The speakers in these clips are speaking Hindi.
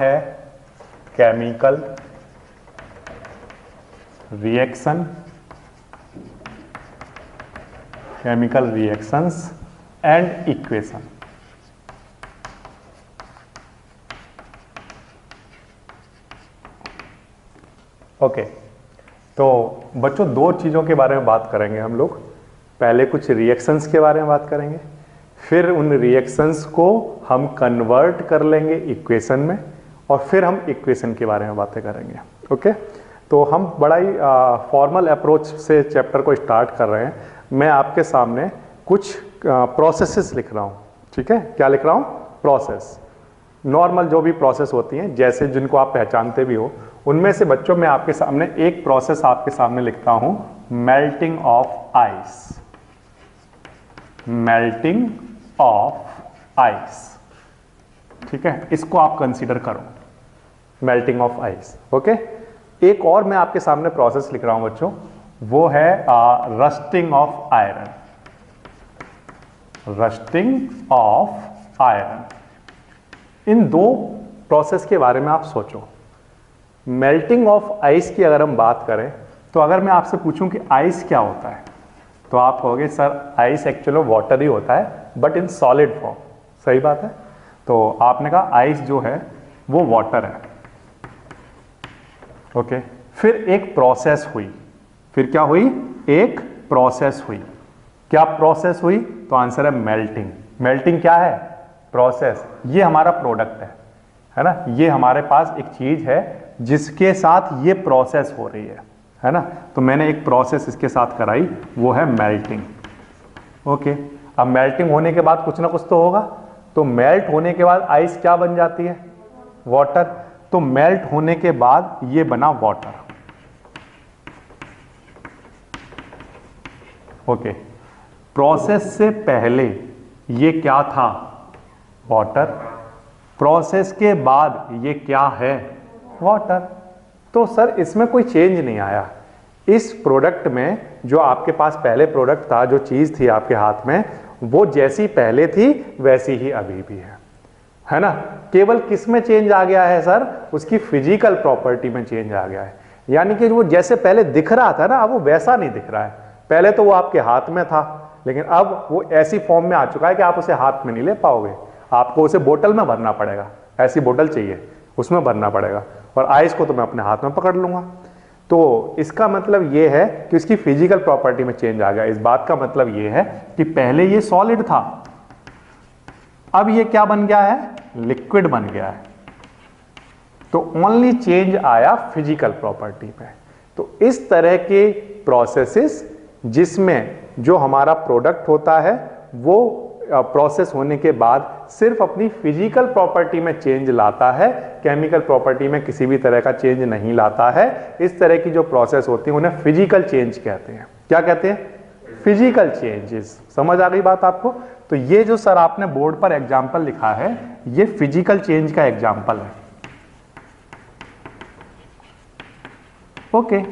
है chemical reaction, chemical reactions and equation. Okay, तो बच्चों दो चीज़ों के बारे में बात करेंगे हम लोग। पहले कुछ रिएक्शंस के बारे में बात करेंगे, फिर उन रिएक्शंस को हम कन्वर्ट कर लेंगे इक्वेशन में, और फिर हम इक्वेशन के बारे में बातें करेंगे। ओके, तो हम बड़ा ही फॉर्मल अप्रोच से चैप्टर को स्टार्ट कर रहे हैं। मैं आपके सामने कुछ प्रोसेसेस लिख रहा हूँ, ठीक है? क्या लिख रहा हूँ? प्रोसेस, नॉर्मल जो भी प्रोसेस होती हैं, जैसे जिनको आप पहचानते भी हो, उनमें से बच्चों मैं आपके सामने एक प्रोसेस आपके सामने लिखता हूं, melting of ice. Melting of ice, ठीक है? इसको आप कंसीडर करो, मेल्टिंग ऑफ आइस। ओके, एक और मैं आपके सामने प्रोसेस लिख रहा हूं बच्चों, वो है rusting of iron. Rusting of iron. इन दो प्रोसेस के बारे में आप सोचो। मेल्टिंग ऑफ आइस की अगर हम बात करें, तो अगर मैं आपसे पूछूं कि आइस क्या होता है, तो आप कहोगे सर आइस एक्चुअली वाटर ही होता है, बट इन सॉलिड फॉर्म। सही बात है। तो आपने कहा आइस जो है वो वाटर है। ओके, फिर एक प्रोसेस हुई। फिर क्या हुई? एक प्रोसेस हुई। क्या प्रोसेस हुई? तो आंसर है मेल्टिंग। मेल्टिंग क्या है? प्रोसेस। ये हमारा प्रोडक्ट है ना? ये हमारे पास एक चीज है जिसके साथ ये प्रोसेस हो रही है ना? तो मैंने एक प्रोसेस इसके साथ कराई, वो है मेल्टिंग। ओके, अब मेल्टिंग होने के बाद कुछ ना कुछ तो होगा। तो मेल्ट होने के बाद आइस क्या बन जाती है? वाटर। तो मेल्ट होने के बाद ये बना वाटर। ओके, प्रोसेस से पहले ये क्या था? वाटर। प्रोसेस के बाद ये क्या है? वाटर। तो सर इसमें कोई चेंज नहीं आया। इस प्रोडक्ट में जो आपके पास पहले प्रोडक्ट था, जो चीज थी आपके हाथ में, वो जैसी पहले थी वैसी ही अभी भी है ना? केवल किस में चेंज आ गया है सर? उसकी फिजिकल प्रॉपर्टी में चेंज आ गया है। यानी कि वो जैसे पहले दिख रहा था ना, अब वो वैसा नहीं दिख रहा है। पहले तो वो आपके हाथ में था, लेकिन अब वो ऐसी फॉर्म में आ चुका है कि आप उसे हाथ में नहीं ले पाओगे। आपको उसे बोतल में भरना पड़ेगा। ऐसी बोतल चाहिए, उसमें भरना पड़ेगा, और आइस को तो मैं अपने हाथ में पकड़ लूंगा। तो इसका मतलब यह है कि इसकी फिजिकल प्रॉपर्टी में चेंज आ गया। इस बात का मतलब यह है कि पहले ये सॉलिड था, अब ये क्या बन गया है? लिक्विड बन गया है। तो ओनली चेंज आया फिजिकल प्रॉपर्टी में। तो इस तरह के प्रोसेसेस जिसमें जो हमारा प्रोडक्ट होता है वो प्रोसेस होने के बाद सिर्फ अपनी फिजिकल प्रॉपर्टी में चेंज लाता है, केमिकल प्रॉपर्टी में किसी भी तरह का चेंज नहीं लाता है। इस तरह की जो प्रोसेस होती है उन्हें फिजिकल चेंज कहते हैं। क्या कहते हैं? Physical changes. समझ आ गई बात आपको? तो ये जो सर आपने बोर्ड पर एग्जाम्पल लिखा है, ये फिजिकल चेंज का एग्जाम्पल है। ओके,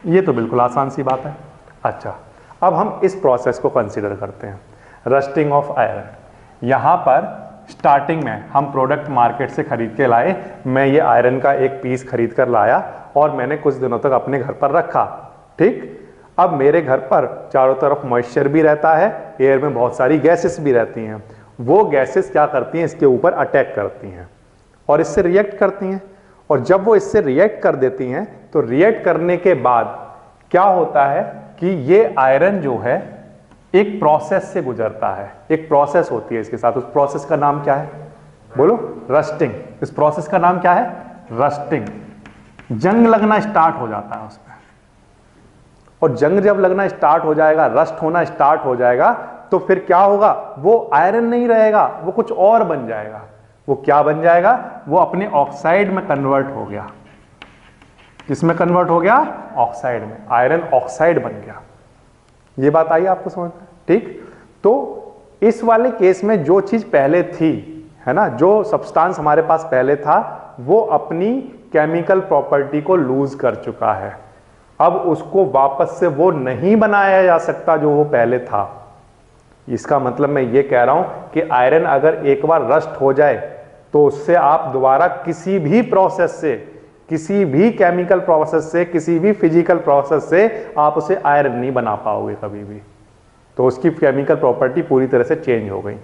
ये तो बिल्कुल आसान सी बात है। अच्छा, अब हम इस प्रोसेस को कंसीडर करते हैं, रस्टिंग ऑफ आयरन। यहां पर स्टार्टिंग में हम प्रोडक्ट मार्केट से खरीद के लाए। मैं ये आयरन का एक पीस खरीद कर लाया और मैंने कुछ दिनों तक अपने घर पर रखा। ठीक, अब मेरे घर पर चारों तरफ मॉइस्चर भी रहता है, एयर में बहुत सारी गैसेस भी रहती हैं। वो गैसेस क्या करती हैं? इसके ऊपर अटैक करती हैं और इससे रिएक्ट करती हैं। और जब वो इससे रिएक्ट कर देती हैं, तो रिएक्ट करने के बाद क्या होता है कि ये आयरन जो है एक प्रोसेस से गुजरता है। एक प्रोसेस होती है इसके साथ। उस प्रोसेस का नाम क्या है? बोलो। रस्टिंग। इस प्रोसेस का नाम क्या है? रस्टिंग। जंग लगना स्टार्ट हो जाता है उसमें, और जंग जब लगना स्टार्ट हो जाएगा, रस्ट होना स्टार्ट हो जाएगा, तो फिर क्या होगा? वो आयरन नहीं रहेगा, वो कुछ और बन जाएगा। वो क्या बन जाएगा? वो अपने ऑक्साइड में कन्वर्ट हो गया। किसमें कन्वर्ट हो गया? ऑक्साइड में। आयरन ऑक्साइड बन गया। ये बात आई आपको समझ में? ठीक, तो इस वाले केस में जो चीज पहले थी, है ना, जो सब्सटेंस हमारे पास पहले था, वो अपनी केमिकल प्रॉपर्टी को लूज कर चुका है। अब उसको वापस से वो नहीं बनाया जा सकता जो वो पहले था। इसका मतलब मैं ये कह रहा हूं कि आयरन अगर एक बार रस्ट हो जाए, तो उससे आप दोबारा किसी भी प्रोसेस से, किसी भी केमिकल प्रोसेस से, किसी भी फिजिकल प्रोसेस से आप उसे आयरन नहीं बना पाओगे कभी भी। तो उसकी केमिकल प्रॉपर्टी पूरी तरह से चेंज हो गई।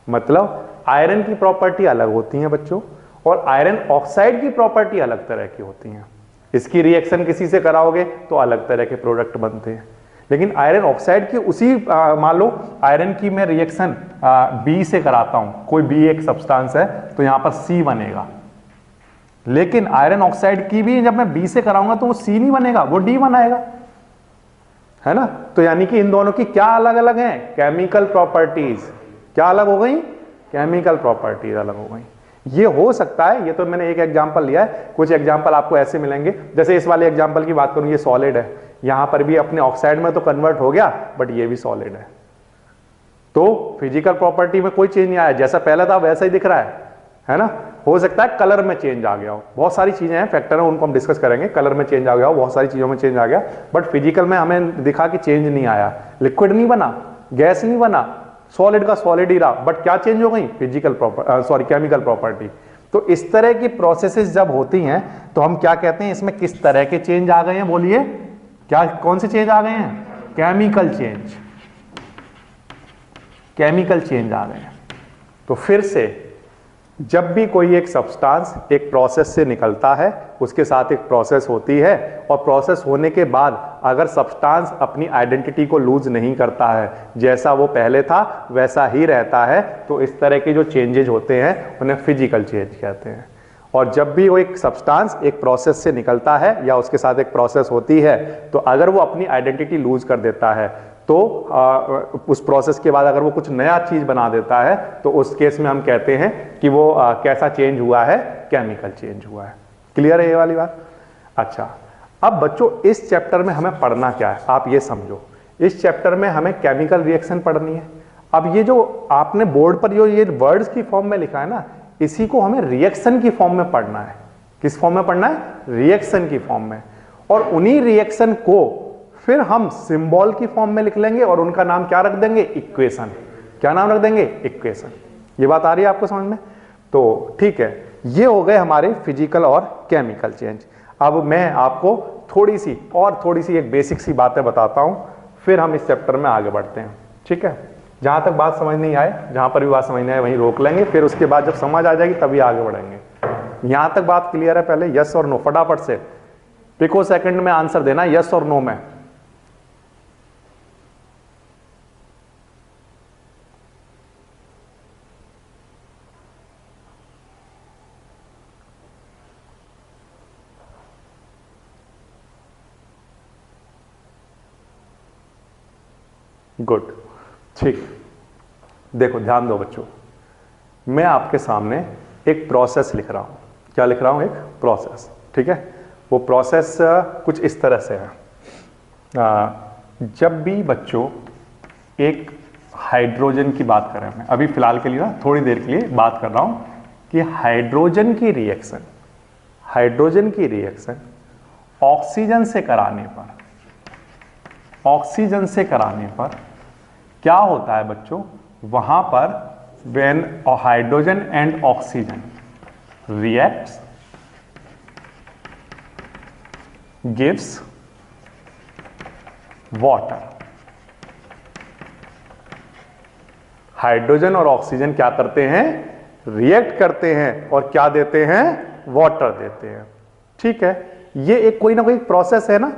मतलब आयरन की प्रॉपर्टी अलग होती है बच्चों, और आयरन ऑक्साइड की प्रॉपर्टी अलग तरह की होती है। इसकी रिएक्शन किसी से कराओगे तो अलग तरह के प्रोडक्ट बनते हैं, लेकिन आयरन ऑक्साइड की उसी मान लो आयरन की मैं रिएक्शन बी से कराता हूं, कोई बी एक सब्सटेंस है तो यहां पर सी बनेगा, लेकिन आयरन ऑक्साइड की भी जब मैं बी से कराऊंगा तो वो सी नहीं बनेगा, वो डी बनाएगा, है ना। तो यानी कि इन दोनों की क्या अलग अलग है, केमिकल प्रॉपर्टीज क्या अलग हो गई, केमिकल प्रॉपर्टीज अलग हो गई। ये हो सकता है, ये तो मैंने एक एग्जांपल लिया है, कुछ एग्जांपल आपको ऐसे मिलेंगे, जैसे इस वाले एग्जांपल की बात करूं, ये सॉलिड है, यहां पर भी अपने ऑक्साइड में तो कन्वर्ट हो गया, बट ये भी सॉलिड है। तो फिजिकल प्रॉपर्टी में कोई चेंज नहीं आया, जैसा पहले था वैसा ही दिख रहा है ना। हो सकता है कलर में चेंज आ गया हो, बहुत सारी चीजें हैं, फैक्टर है, उनको हम डिस्कस करेंगे, कलर में चेंज आ गया हो, बहुत सारी चीजों में चेंज आ गया, बट फिजिकल में हमें दिखा कि चेंज नहीं आया, लिक्विड नहीं बना, गैस नहीं बना, सॉलिड का सॉलिड ही रहा, बट क्या चेंज हो गई, फिजिकल केमिकल प्रॉपर्टी। तो इस तरह की प्रोसेसेस जब होती हैं तो हम क्या कहते हैं, इसमें किस तरह के चेंज आ गए हैं, बोलिए क्या, कौन से चेंज आ गए हैं, केमिकल चेंज, केमिकल चेंज आ गए हैं। तो फिर से जब भी कोई एक सब्सटेंस एक प्रोसेस से निकलता है, उसके साथ एक प्रोसेस होती है, और प्रोसेस होने के बाद अगर सब्सटेंस अपनी आइडेंटिटी को लूज नहीं करता है, जैसा वो पहले था वैसा ही रहता है, तो इस तरह के जो चेंजेज होते हैं उन्हें फिजिकल चेंज कहते हैं। और जब भी वो एक सब्सटेंस एक प्रोसेस से निकलता है या उसके साथ एक प्रोसेस होती है, तो अगर वो अपनी आइडेंटिटी लूज कर देता है, तो उस प्रोसेस के बाद अगर वो कुछ नया चीज बना देता है, तो उस केस में हम कहते हैं कि वो कैसा चेंज हुआ है, केमिकल चेंज हुआ है। क्लियर है ये वाली बात। अच्छा, अब बच्चों इस चैप्टर में हमें पढ़ना क्या है, आप ये समझो, इस चैप्टर में हमें केमिकल रिएक्शन पढ़नी है। अब ये जो आपने बोर्ड पर जो ये वर्ड्स की फॉर्म में लिखा है ना, इसी को हमें रिएक्शन की फॉर्म में पढ़ना है। किस फॉर्म में पढ़ना है, रिएक्शन की फॉर्म में। और उन्हीं रिएक्शन को फिर हम सिंबल की फॉर्म में लिख लेंगे और उनका नाम क्या रख देंगे, इक्वेशन। क्या नाम रख देंगे, इक्वेशन। ये बात आ रही है आपको समझ में। तो ठीक है, ये हो गए हमारे फिजिकल और केमिकल चेंज। अब मैं आपको थोड़ी सी एक बेसिक सी बातें बताता हूं, फिर हम इस चैप्टर में आगे बढ़ते हैं। ठीक है, जहां तक बात समझ नहीं आए, जहां पर भी बात समझ नहीं आए वहीं रोक लेंगे, फिर उसके बाद जब समझ आ जाएगी तभी आगे बढ़ेंगे। यहां तक बात क्लियर है, पहले यस और नो फटाफट से पिको सेकंड में आंसर देना, यस और नो में। गुड, ठीक। देखो ध्यान दो बच्चों, मैं आपके सामने एक प्रोसेस लिख रहा हूं। क्या लिख रहा हूं, एक प्रोसेस। ठीक है, वो प्रोसेस कुछ इस तरह से है। जब भी बच्चों एक हाइड्रोजन की बात करें, मैं अभी फिलहाल के लिए ना थोड़ी देर के लिए बात कर रहा हूं कि हाइड्रोजन की रिएक्शन ऑक्सीजन से कराने पर क्या होता है बच्चों, वहां पर when hydrogen and oxygen reacts gives water. Hydrogen और ऑक्सीजन क्या करते हैं, रिएक्ट करते हैं और क्या देते हैं, वाटर देते हैं। ठीक है, ये एक कोई ना कोई प्रोसेस है ना।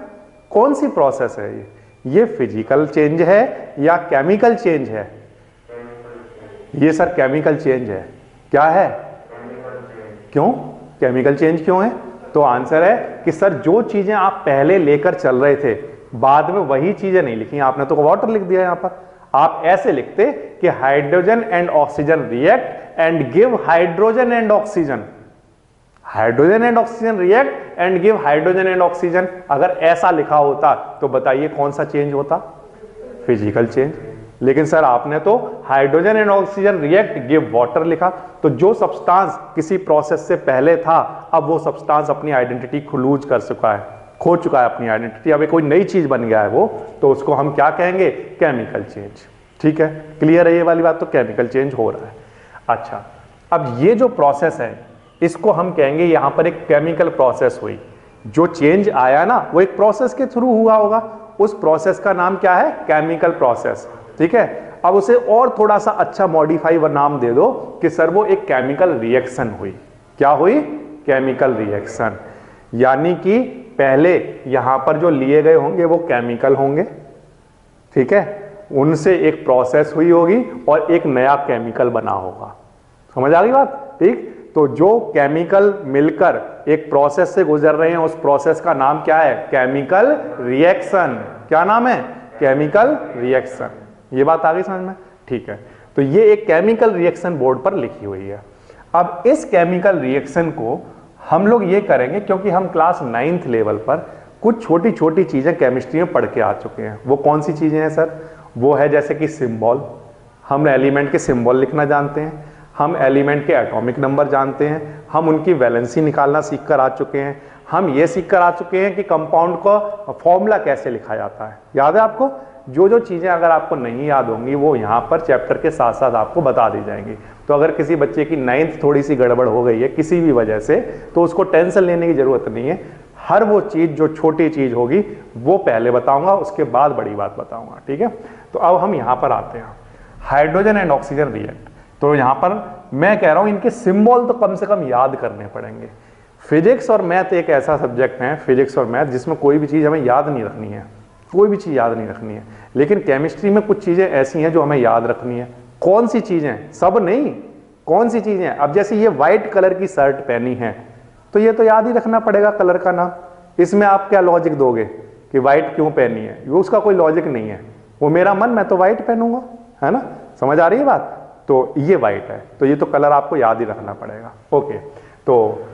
कौन सी प्रोसेस है ये फिजिकल चेंज है या केमिकल चेंज है? ये सर केमिकल चेंज है। क्या है, क्यों केमिकल चेंज क्यों है? तो आंसर है कि सर जो चीजें आप पहले लेकर चल रहे थे, बाद में वही चीजें नहीं लिखी। आपने तो वाटर लिख दिया, यहां पर आप ऐसे लिखते कि hydrogen and oxygen react and give hydrogen and oxygen. Hydrogen and oxygen react and give hydrogen and oxygen. अगर ऐसा लिखा होता तो बताइए कौन सा चेंज होता, फिजिकल चेंज। लेकिन सर आपने तो hydrogen and oxygen react give water लिखा। तो जो सब्सटेंस किसी प्रोसेस से पहले था, अब वो सब्सटेंस अपनी आइडेंटिटी लूज कर चुका है, खो चुका है अपनी आइडेंटिटी, अब कोई नई चीज बन गया है वो, तो उसको हम क्या कहेंगे, केमिकल चेंज। ठीक है, क्लियर है ये वाली बात। तो केमिकल चेंज हो रहा है। अच्छा, अब ये जो प्रोसेस है इसको हम कहेंगे यहां पर एक केमिकल प्रोसेस हुई। जो चेंज आया ना वो एक प्रोसेस के थ्रू हुआ होगा, उस प्रोसेस का नाम क्या है? Chemical process. ठीक है, अब उसे और थोड़ा सा अच्छा मॉडिफाई नाम दे दो कि सर वो एक केमिकल रिएक्शन हुई। क्या हुई? Chemical reaction. यानी कि पहले यहां पर जो लिए गए होंगे वो केमिकल होंगे, ठीक है, उनसे एक प्रोसेस हुई होगी और एक नया केमिकल बना होगा। समझ आ गई बात? ठीक, तो जो केमिकल मिलकर एक प्रोसेस से गुजर रहे हैं उस प्रोसेस का नाम क्या है? Chemical reaction. क्या नाम है? Chemical reaction. ये बात आ गई समझ में? ठीक है, तो ये एक केमिकल रिएक्शन बोर्ड पर लिखी हुई है। अब इस केमिकल रिएक्शन को हम लोग ये करेंगे क्योंकि हम क्लास 9th लेवल पर कुछ छोटी छोटी चीजें केमिस्ट्री में पढ़ के आ चुके हैं। वो कौन सी चीजें हैं सर? वो है जैसे कि सिंबल, हम एलिमेंट के सिंबल लिखना जानते हैं, हम एलिमेंट के एटॉमिक नंबर जानते हैं, हम उनकी वैलेंसी निकालना सीख कर आ चुके हैं, हम ये सीख कर आ चुके हैं कि कंपाउंड का फॉर्मूला कैसे लिखा जाता है। याद है आपको? जो जो चीजें अगर आपको नहीं याद होंगी वो यहाँ पर चैप्टर के साथ साथ आपको बता दी जाएंगी। तो अगर किसी बच्चे की 9th थोड़ी सी गड़बड़ हो गई है किसी भी वजह से तो उसको टेंशन लेने की जरूरत नहीं है। हर वो चीज जो छोटी चीज होगी वो पहले बताऊंगा, उसके बाद बड़ी बात बताऊंगा। ठीक है, तो अब हम यहाँ पर आते हैं, हाइड्रोजन एंड ऑक्सीजन रिएक्ट। तो यहां पर मैं कह रहा हूं इनके सिंबल तो कम से कम याद करने पड़ेंगे। फिजिक्स और मैथ एक ऐसा सब्जेक्ट है, फिजिक्स और मैथ, जिसमें कोई भी चीज हमें याद नहीं रखनी है, कोई भी चीज याद नहीं रखनी है। लेकिन केमिस्ट्री में कुछ चीजें ऐसी हैं जो हमें याद रखनी है। कौन सी चीजें? सब नहीं, कौन सी चीजें? अब जैसे ये व्हाइट कलर की शर्ट पहनी है तो ये तो याद ही रखना पड़ेगा कलर का नाम। इसमें आप क्या लॉजिक दोगे कि व्हाइट क्यों पहनी है? वो उसका कोई लॉजिक नहीं है। वो मेरा मन, मैं तो व्हाइट पहनूंगा, है ना? समझ आ रही है बात? तो ये व्हाइट है तो ये तो कलर आपको याद ही रखना पड़ेगा। ओके, तो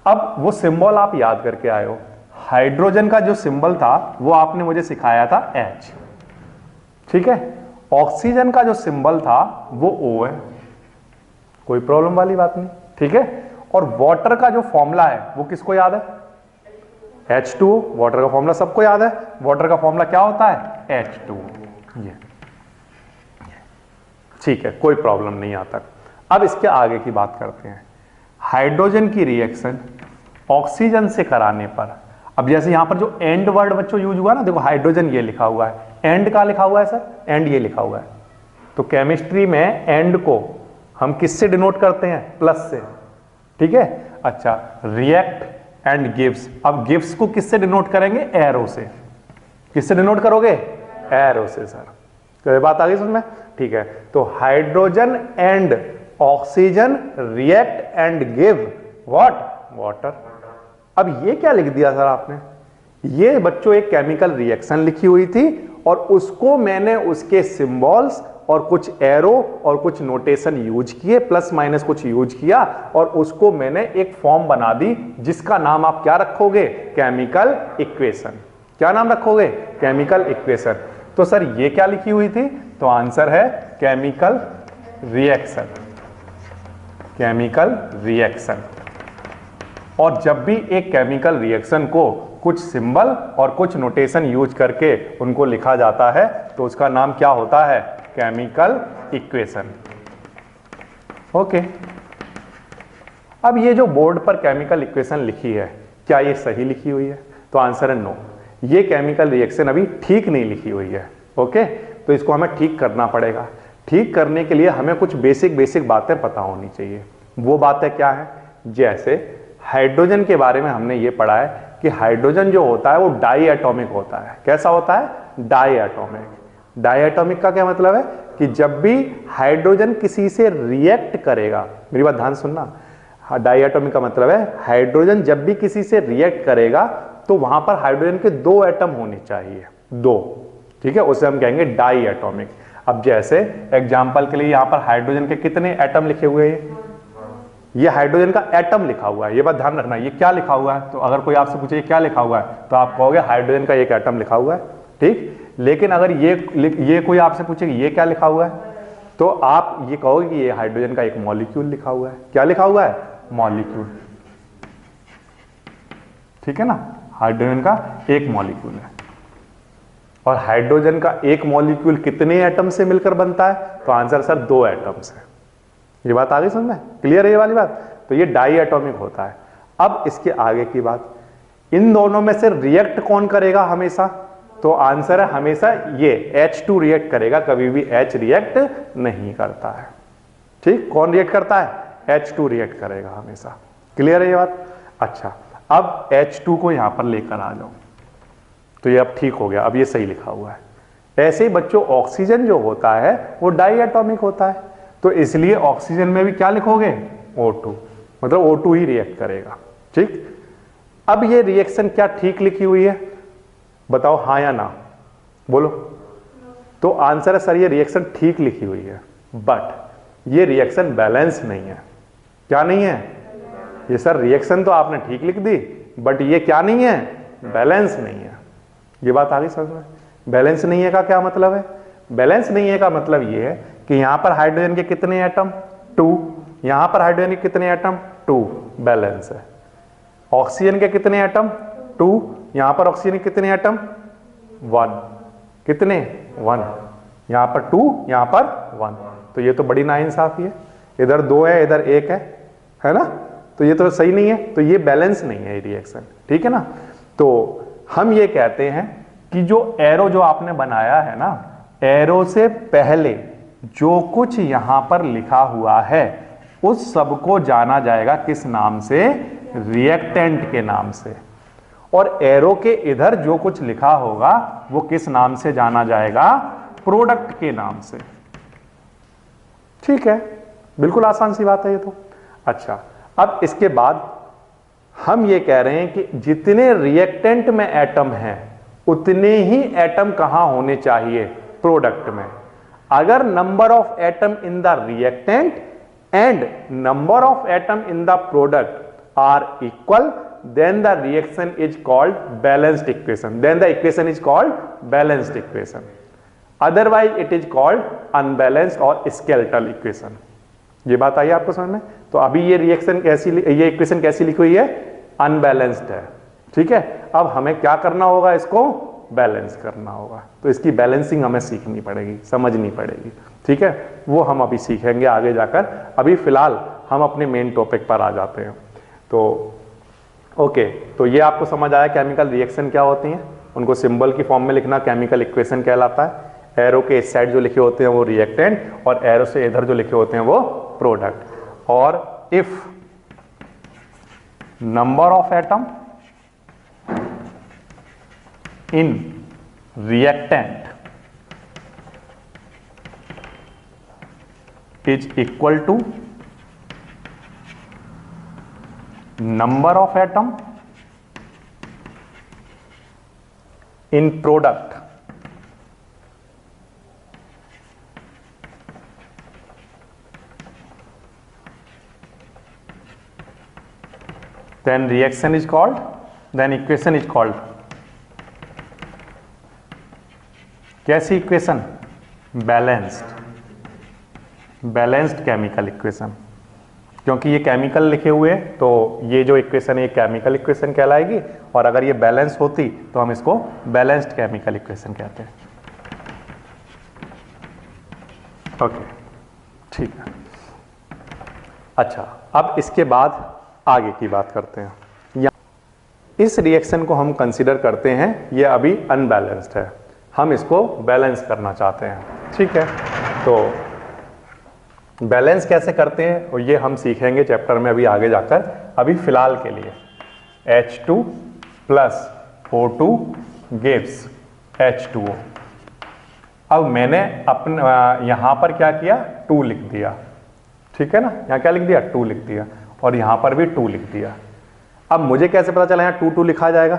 अब वो सिंबल आप याद करके आए हो। हाइड्रोजन का जो सिंबल था वो आपने मुझे सिखाया था H, ठीक है। ऑक्सीजन का जो सिंबल था वो O है, कोई प्रॉब्लम वाली बात नहीं, ठीक है। और वाटर का जो फॉर्मूला है वो किसको याद है? H2O। वाटर का फॉर्मूला सबको याद है। वाटर का फॉर्मूला क्या होता है? H2O। ये ठीक है, कोई प्रॉब्लम नहीं आता। अब इसके आगे की बात करते हैं। हाइड्रोजन की रिएक्शन ऑक्सीजन से कराने पर, अब जैसे यहां पर जो एंड वर्ड बच्चों यूज हुआ ना, देखो हाइड्रोजन ये लिखा हुआ है, एंड का लिखा हुआ है सर, एंड ये लिखा हुआ है। तो केमिस्ट्री में एंड को हम किससे डिनोट करते हैं? प्लस से, ठीक है। अच्छा, रिएक्ट एंड गिव्स, अब गिव्स को किससे डिनोट करेंगे? एरो से। किससे डिनोट करोगे? एरो से सर। तो ये बात आ गई समझ में? ठीक है, तो hydrogen and oxygen react and give what? Water. अब ये क्या लिख दिया सर आपने? ये बच्चों एक केमिकल रिएक्शन लिखी हुई थी और उसको मैंने उसके सिंबल्स और कुछ एरो और कुछ नोटेशन यूज किए, प्लस माइनस कुछ यूज किया और उसको मैंने एक फॉर्म बना दी जिसका नाम आप क्या रखोगे? Chemical equation. क्या नाम रखोगे? Chemical equation. तो सर ये क्या लिखी हुई थी? तो आंसर है केमिकल रिएक्शन। Chemical reaction. और जब भी एक केमिकल रिएक्शन को कुछ सिंबल और कुछ नोटेशन यूज करके उनको लिखा जाता है तो उसका नाम क्या होता है? Chemical equation. ओके, अब ये जो बोर्ड पर केमिकल इक्वेशन लिखी है, क्या ये सही लिखी हुई है? तो आंसर है नो, ये केमिकल रिएक्शन अभी ठीक नहीं लिखी हुई है। ओके, तो इसको हमें ठीक करना पड़ेगा। ठीक करने के लिए हमें कुछ बेसिक बातें पता होनी चाहिए। वो बातें क्या है? जैसे हाइड्रोजन के बारे में हमने ये पढ़ा है कि हाइड्रोजन जो होता है वो डाई एटॉमिक होता है। कैसा होता है? Die atomic. डाई एटॉमिक का क्या मतलब है? कि जब भी हाइड्रोजन किसी से रिएक्ट करेगा, मेरी बात ध्यान सुनना, डाई एटॉमिक का मतलब है हाइड्रोजन जब भी किसी से रिएक्ट करेगा तो वहां पर हाइड्रोजन के 2 एटम होने चाहिए, 2, ठीक है, उसे हम कहेंगे डाई एटॉमिक। अब जैसे एग्जांपल के लिए यहां पर हाइड्रोजन के कितने एटम लिखे हुए हैं? ये हाइड्रोजन का एटम लिखा हुआ है, ये बात ध्यान रखना। ये क्या लिखा हुआ है? तो अगर कोई आपसे पूछे क्या लिखा हुआ है तो आप कहोगे हाइड्रोजन का एक एटम लिखा हुआ है, ठीक। लेकिन अगर ये कोई आपसे पूछे ये क्या लिखा हुआ है तो आप ये कहोगे कि ये हाइड्रोजन का एक मॉलिक्यूल लिखा हुआ है। क्या लिखा हुआ है? मॉलिक्यूल, ठीक है ना, हाइड्रोजन का एक मॉलिक्यूल है। और हाइड्रोजन का एक मॉलिक्यूल कितने एटम से मिलकर बनता है? तो आंसर सर 2 एटम से। ये बात आ गई समझ में? क्लियर है ये वाली बात? तो ये डाई एटॉमिक होता है। अब इसके आगे की बात, इन दोनों में से रिएक्ट कौन करेगा हमेशा? तो आंसर है हमेशा ये H2 रिएक्ट करेगा, कभी भी H रिएक्ट नहीं करता है। ठीक, कौन रिएक्ट करता है? H2 रिएक्ट करेगा हमेशा। क्लियर है ये बात? अच्छा, अब H2 को यहां पर लेकर आ जाओ, तो ये अब ठीक हो गया, अब ये सही लिखा हुआ है। ऐसे ही बच्चों ऑक्सीजन जो होता है वो डाई एटॉमिक होता है, तो इसलिए ऑक्सीजन में भी क्या लिखोगे? O2, मतलब O2 ही रिएक्ट करेगा। ठीक, अब ये रिएक्शन क्या ठीक लिखी हुई है? बताओ हाँ या ना, बोलो। तो आंसर है सर ये रिएक्शन ठीक लिखी हुई है, बट ये रिएक्शन बैलेंस नहीं है। क्या नहीं है? ये सर रिएक्शन तो आपने ठीक लिख दी, बट ये क्या नहीं है? बैलेंस नहीं है। ये बात आ गई समझ में? बैलेंस नहीं है का क्या मतलब है? बैलेंस नहीं है का मतलब ये है कि यहां पर हाइड्रोजन के कितने एटम? 2, यहां पर हाइड्रोजन के कितने एटम? 2, बैलेंस है। ऑक्सीजन के कितने एटम? 2, यहां पर ऑक्सीजन के कितने एटम? 1, कितने? 1, यहां पर 2, यहां पर 1, तो ये तो बड़ी नाइंसाफी है, इधर 2 है इधर 1 है ना? तो ये तो सही नहीं है, तो ये बैलेंस नहीं है ये रिएक्शन। ठीक है ना? तो हम ये कहते हैं कि जो एरो जो आपने बनाया है ना, एरो से पहले जो कुछ यहां पर लिखा हुआ है उस सब को जाना जाएगा किस नाम से? रिएक्टेंट के नाम से। और एरो के इधर जो कुछ लिखा होगा वो किस नाम से जाना जाएगा? प्रोडक्ट के नाम से। ठीक है, बिल्कुल आसान सी बात है ये तो। अच्छा, अब इसके बाद हम ये कह रहे हैं कि जितने रिएक्टेंट में एटम हैं उतने ही एटम कहां होने चाहिए? प्रोडक्ट में। अगर number of atom in the reactant and number of atom in the product are equal, then the reaction is called balanced equation, then the equation is called balanced equation, otherwise it is called unbalanced or skeletal equation। ये बात आई आपको समझ में? तो अभी ये रिएक्शन कैसी, ये इक्वेशन कैसी लिखी हुई है? अनबैलेंस्ड है। ठीक है, अब हमें क्या करना होगा? इसको बैलेंस करना होगा, तो इसकी बैलेंसिंग हमें सीखनी पड़ेगी, समझनी पड़ेगी। ठीक है, वो हम अभी सीखेंगे आगे जाकर। अभी फिलहाल हम अपने मेन टॉपिक पर आ जाते हैं। तो ओके, तो ये आपको समझ आया केमिकल रिएक्शन क्या होती हैं, उनको सिंबल की फॉर्म में लिखना केमिकल इक्वेशन कहलाता है। एरो के इस साइड जो लिखे होते हैं वो रिएक्टेंट और एरो से इधर जो लिखे होते हैं वो प्रोडक्ट। और if number of atom in reactant is equal to number of atom in product, then reaction is called, then equation is called, कैसी equation? Balanced, balanced chemical equation. क्योंकि ये केमिकल लिखे हुए हैं तो ये जो इक्वेशन है ये केमिकल इक्वेशन कहलाएगी, और अगर ये बैलेंस होती तो हम इसको बैलेंस्ड केमिकल इक्वेशन कहते हैं। ओके, ठीक है। अच्छा, अब इसके बाद आगे की बात करते हैं। इस रिएक्शन को हम कंसीडर करते हैं ये अभी अनबैलेंस्ड है, हम इसको बैलेंस करना चाहते हैं। ठीक है, तो बैलेंस कैसे करते हैं और ये हम सीखेंगे चैप्टर में अभी आगे जाकर। अभी फिलहाल के लिए H2 plus O2 gives H2O। अब मैंने अपना यहां पर क्या किया? 2 लिख दिया। ठीक है ना, यहां क्या लिख दिया? 2 लिख दिया, और यहां पर भी 2 लिख दिया। अब मुझे कैसे पता चला यहां 2 लिखा जाएगा?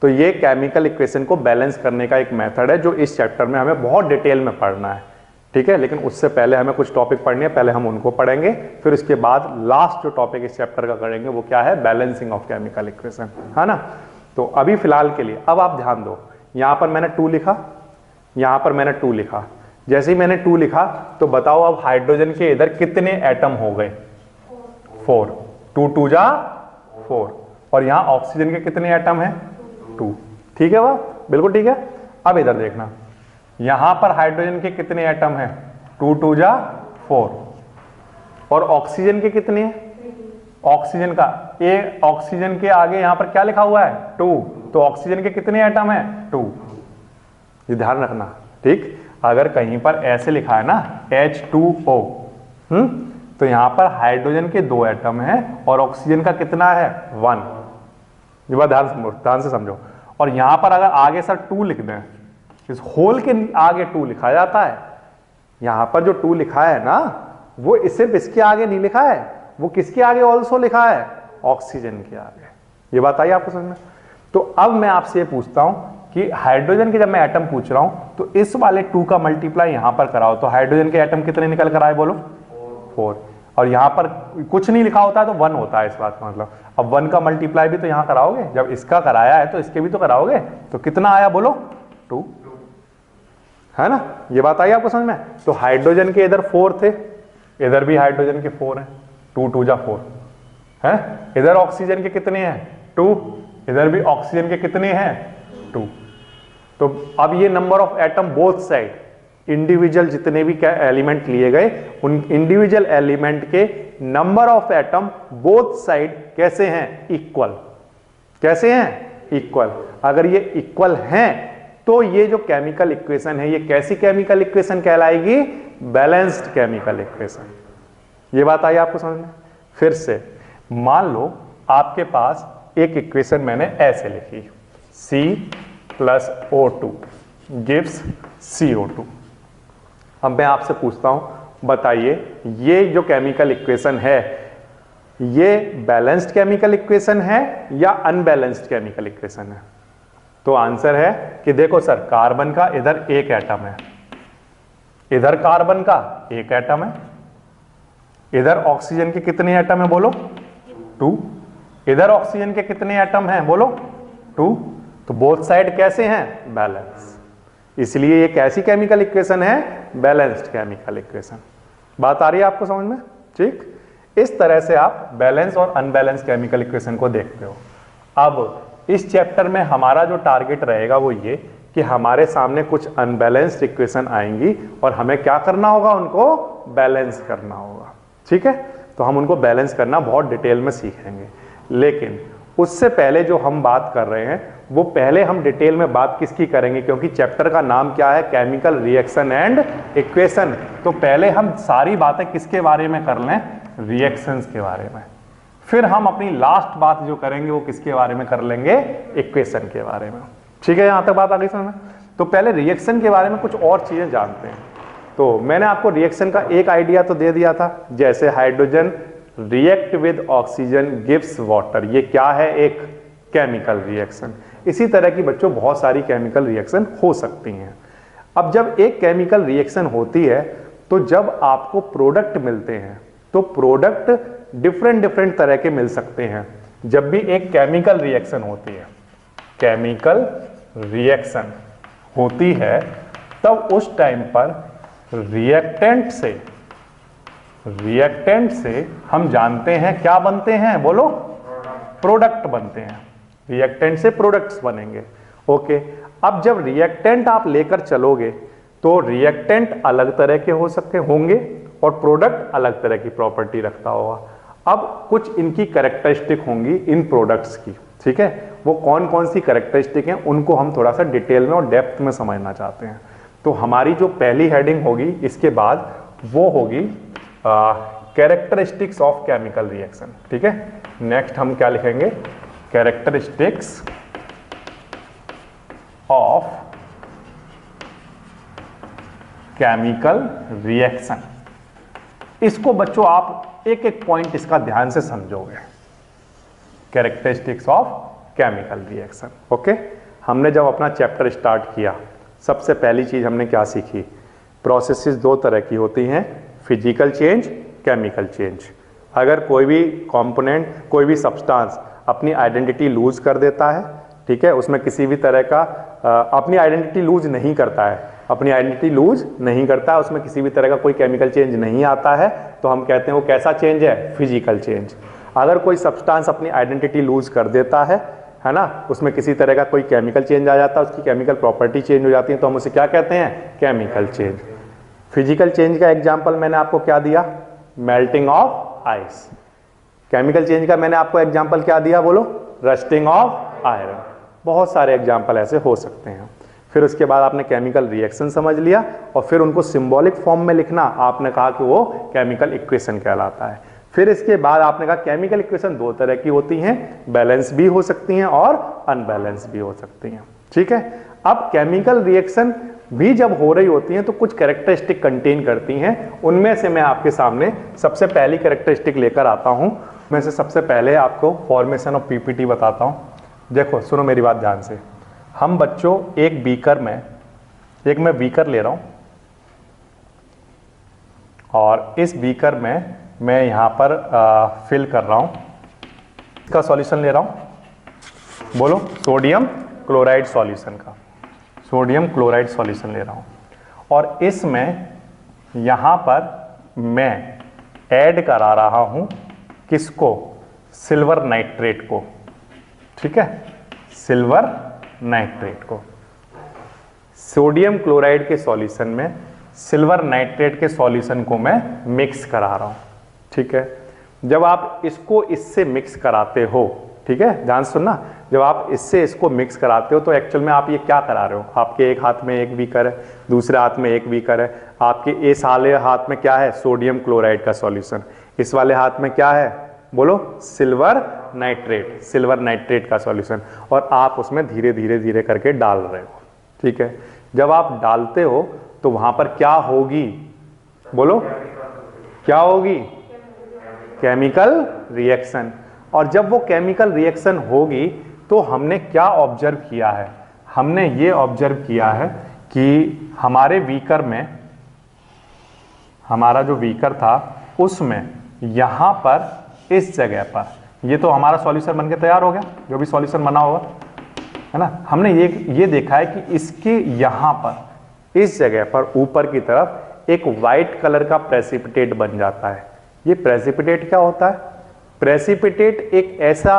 तो ये केमिकल इक्वेशन को बैलेंस करने का एक मेथड है जो इस चैप्टर में हमें बहुत डिटेल में पढ़ना है। ठीक है, लेकिन उससे पहले हमें कुछ टॉपिक पढ़ने हैं, पहले हम उनको पढ़ेंगे, फिर उसके बाद लास्ट जो टॉपिक इस चैप्टर का करेंगे वो क्या है? बैलेंसिंग ऑफ केमिकल इक्वेशन, है ना। तो अभी फिलहाल के लिए अब आप ध्यान दो, यहां पर मैंने 2 लिखा, यहां पर मैंने 2 लिखा। जैसे ही मैंने 2 लिखा तो बताओ अब हाइड्रोजन के इधर कितने एटम हो गए? 4, 2 2 जा 4, और यहां ऑक्सीजन के कितने एटम है? 2। ठीक है, वाह, बिल्कुल ठीक है। अब इधर देखना, यहां पर हाइड्रोजन के कितने एटम हैं? 2 2 जा 4, और ऑक्सीजन के कितने हैं? ऑक्सीजन का ऑक्सीजन के आगे यहां पर क्या लिखा हुआ है? 2। तो ऑक्सीजन के कितने एटम है? 2। ये ध्यान रखना, ठीक। अगर कहीं पर ऐसे लिखा है ना H2O, तो यहां पर हाइड्रोजन के 2 एटम हैं और ऑक्सीजन का कितना है? 1। ये बात ध्यान से समझो। और यहां पर अगर आगे सर 2 लिख दें, इस होल के आगे 2 लिखा जाता है। यहां पर जो 2 लिखा है ना, वो सिर्फ इसके आगे नहीं लिखा है, वो किसके आगे ऑल्सो लिखा है? ऑक्सीजन के आगे। ये बात आई आपको समझ में? तो अब मैं आपसे ये पूछता हूं कि हाइड्रोजन के जब मैं एटम पूछ रहा हूं तो इस वाले 2 का मल्टीप्लाई यहां पर कराओ, तो हाइड्रोजन के एटम कितने निकल कर आए बोलो? 4। और यहां पर कुछ नहीं लिखा होता है तो 1 होता है, इस बात का मतलब। अब 1 का मल्टीप्लाई भी तो यहां कराओगे, जब इसका कराया है तो इसके भी तो कराओगे। तो कितना आया बोलो? 2, है ना? ये बात आई आपको समझ में? तो हाइड्रोजन के इधर 4 थे, इधर भी हाइड्रोजन के 4 हैं, 2 2 जा 4 है। इधर ऑक्सीजन के कितने हैं? 2। इधर भी ऑक्सीजन के कितने हैं? 2। तो अब ये number of atom both side, individual जितने भी एलिमेंट लिए गए उन इंडिविजुअल एलिमेंट के number of atom both side कैसे हैं? इक्वल। कैसे हैं? इक्वल। अगर ये इक्वल हैं तो ये जो केमिकल इक्वेशन है, ये कैसी केमिकल इक्वेशन कहलाएगी? Balanced chemical equation. ये बात आई आपको समझ में? फिर से मान लो आपके पास एक इक्वेशन मैंने ऐसे लिखी, C+O2 गिव्स CO2। अब मैं आपसे पूछता हूं, बताइए ये जो केमिकल इक्वेशन है, ये बैलेंस्ड केमिकल इक्वेशन है या अनबैलेंस्ड केमिकल इक्वेशन है? तो आंसर है कि देखो सर, कार्बन का इधर 1 एटम है, इधर कार्बन का 1 एटम है, इधर ऑक्सीजन के कितने एटम है बोलो? 2। इधर ऑक्सीजन के कितने एटम हैं बोलो? 2। तो बोथ साइड कैसे हैं? बैलेंस। इसलिए ये कैसी केमिकल इक्वेशन है? Balanced chemical equation. बात आ रही है आपको समझ में? ठीक। इस तरह से आप बैलेंस और अनबैलेंस केमिकल इक्वेशन को देखते हो। अब इस चैप्टर में हमारा जो टारगेट रहेगा वो ये कि हमारे सामने कुछ अनबैलेंस्ड इक्वेशन आएंगी और हमें क्या करना होगा? उनको बैलेंस करना होगा। ठीक है? तो हम उनको बैलेंस करना बहुत डिटेल में सीखेंगे। लेकिन उससे पहले जो हम बात कर रहे हैं वो पहले हम डिटेल में बात किसकी करेंगे? क्योंकि चैप्टर का नाम क्या है? Chemical reaction and equation. तो पहले हम सारी बातें किसके बारे में कर लें? रिएक्शंस के बारे में। फिर हम अपनी लास्ट बात जो करेंगे वो किसके बारे में कर लेंगे? इक्वेशन के बारे में। ठीक है? यहां तक बात आ गई समझ में? तो पहले रिएक्शन के बारे में कुछ और चीजें जानते हैं। तो मैंने आपको रिएक्शन का एक आइडिया तो दे दिया था, जैसे hydrogen react with oxygen gives water. ये क्या है? एक केमिकल रिएक्शन। इसी तरह की बच्चों बहुत सारी केमिकल रिएक्शन हो सकती हैं। अब जब एक केमिकल रिएक्शन होती है तो जब आपको प्रोडक्ट मिलते हैं तो प्रोडक्ट डिफरेंट तरह के मिल सकते हैं। जब भी एक केमिकल रिएक्शन होती है, केमिकल रिएक्शन होती है, तब उस टाइम पर रिएक्टेंट से हम जानते हैं क्या बनते हैं बोलो? प्रोडक्ट बनते हैं। रिएक्टेंट से प्रोडक्ट्स बनेंगे। ओके। अब जब रिएक्टेंट आप लेकर चलोगे तो रिएक्टेंट अलग तरह के हो सकते होंगे और प्रोडक्ट अलग तरह की प्रॉपर्टी रखता होगा। अब कुछ इनकी कैरेक्टरिस्टिक होंगी इन प्रोडक्ट्स की। ठीक है? वो कौन कौन सी कैरेक्टरिस्टिक हैं उनको हम थोड़ा सा डिटेल में और डेप्थ में समझना चाहते हैं। तो हमारी जो पहली हेडिंग होगी इसके बाद वो होगी कैरेक्टरिस्टिक्स ऑफ केमिकल रिएक्शन। ठीक है? नेक्स्ट हम क्या लिखेंगे? Characteristics of chemical reaction. इसको बच्चों आप एक एक पॉइंट इसका ध्यान से समझोगे। Characteristics of chemical reaction. Okay. हमने जब अपना चैप्टर स्टार्ट किया, सबसे पहली चीज हमने क्या सीखी? प्रोसेसेस 2 तरह की होती हैं, फिजिकल चेंज, केमिकल चेंज। अगर कोई भी कंपोनेंट, कोई भी सब्सटेंस अपनी आइडेंटिटी लूज कर देता है, ठीक है, उसमें किसी भी तरह का अपनी आइडेंटिटी लूज नहीं करता है, अपनी आइडेंटिटी लूज नहीं करता है, उसमें किसी भी तरह का कोई केमिकल चेंज नहीं आता है, तो हम कहते हैं वो कैसा चेंज है? Physical change. अगर कोई सब्सटेंस अपनी आइडेंटिटी लूज कर देता है ना, उसमें किसी तरह का कोई केमिकल चेंज आ जाता है, उसकी केमिकल प्रॉपर्टी चेंज हो जाती है, तो हम उसे क्या कहते हैं? Chemical change. फिजिकल चेंज का एग्जांपल मैंने आपको क्या दिया? Melting of ice. Chemical change का मैंने आपको एग्जांपल क्या दिया बोलो, रस्टिंग ऑफ आयरन। बहुत सारे एग्जांपल ऐसे हो सकते हैं। फिर उसके बाद आपने केमिकल रिएक्शन समझ लिया और फिर उनको सिंबॉलिक फॉर्म में लिखना, आपने कहा कि वो केमिकल इक्वेशन कहलाता है। फिर इसके बाद आपने कहा केमिकल इक्वेशन दो तरह की होती हैं, बैलेंस भी हो सकती हैं और अनबैलेंस भी हो सकती हैं। ठीक है, अब केमिकल रिएक्शन भी जब हो रही होती हैं तो कुछ कैरेक्टरिस्टिक कंटेन करती हैं। उनमें से मैं आपके सामने सबसे पहली कैरेक्टरिस्टिक लेकर आता हूं। मैं से सबसे पहले आपको फॉर्मेशन ऑफ पीपीटी बताता हूं। देखो सुनो मेरी बात ध्यान से। हम बच्चों एक बीकर में, एक मैं बीकर ले रहा हूं और इस बीकर में मैं यहां पर फिल कर रहा हूं, इसका सॉल्यूशन ले रहा हूं, बोलो सोडियम क्लोराइड सॉल्यूशन का, सोडियम क्लोराइड सॉल्यूशन ले रहा हूं और इसमें यहां पर मैं ऐड करा रहा हूं किसको, सिल्वर नाइट्रेट को। ठीक है, सिल्वर नाइट्रेट को। सोडियम क्लोराइड के सॉल्यूशन में सिल्वर नाइट्रेट के सॉल्यूशन को मैं मिक्स करा रहा हूं। ठीक है, जब आप इसको इससे मिक्स कराते हो, ठीक है ध्यान सुनना, जब आप इससे इसको मिक्स कराते हो तो एक्चुअल में आप ये क्या करा रहे हो, आपके एक हाथ में एक बीकर है, दूसरे हाथ में एक बीकर है, आपके इस वाले हाथ में क्या है, सोडियम क्लोराइड का सॉल्यूशन, इस वाले हाथ में क्या है बोलो, सिल्वर नाइट्रेट, सिल्वर नाइट्रेट का सॉल्यूशन, और आप उसमें धीरे धीरे धीरे करके डाल रहे हो। ठीक है, जब आप डालते हो तो वहां पर क्या होगी बोलो, क्या होगी, केमिकल रिएक्शन। और जब वो केमिकल रिएक्शन होगी तो हमने क्या ऑब्जर्व किया है, हमने ये ऑब्जर्व किया है कि हमारे बीकर में, हमारा जो बीकर था उसमें यहां पर इस जगह पर, ये तो हमारा सॉल्यूशन बनके तैयार हो गया, जो भी सॉल्यूशन बना होगा है ना, हमने ये देखा है कि इसके यहां पर इस जगह पर ऊपर की तरफ एक वाइट कलर का प्रेसिपिटेट बन जाता है। ये प्रेसिपिटेट क्या होता है, प्रेसिपिटेट एक ऐसा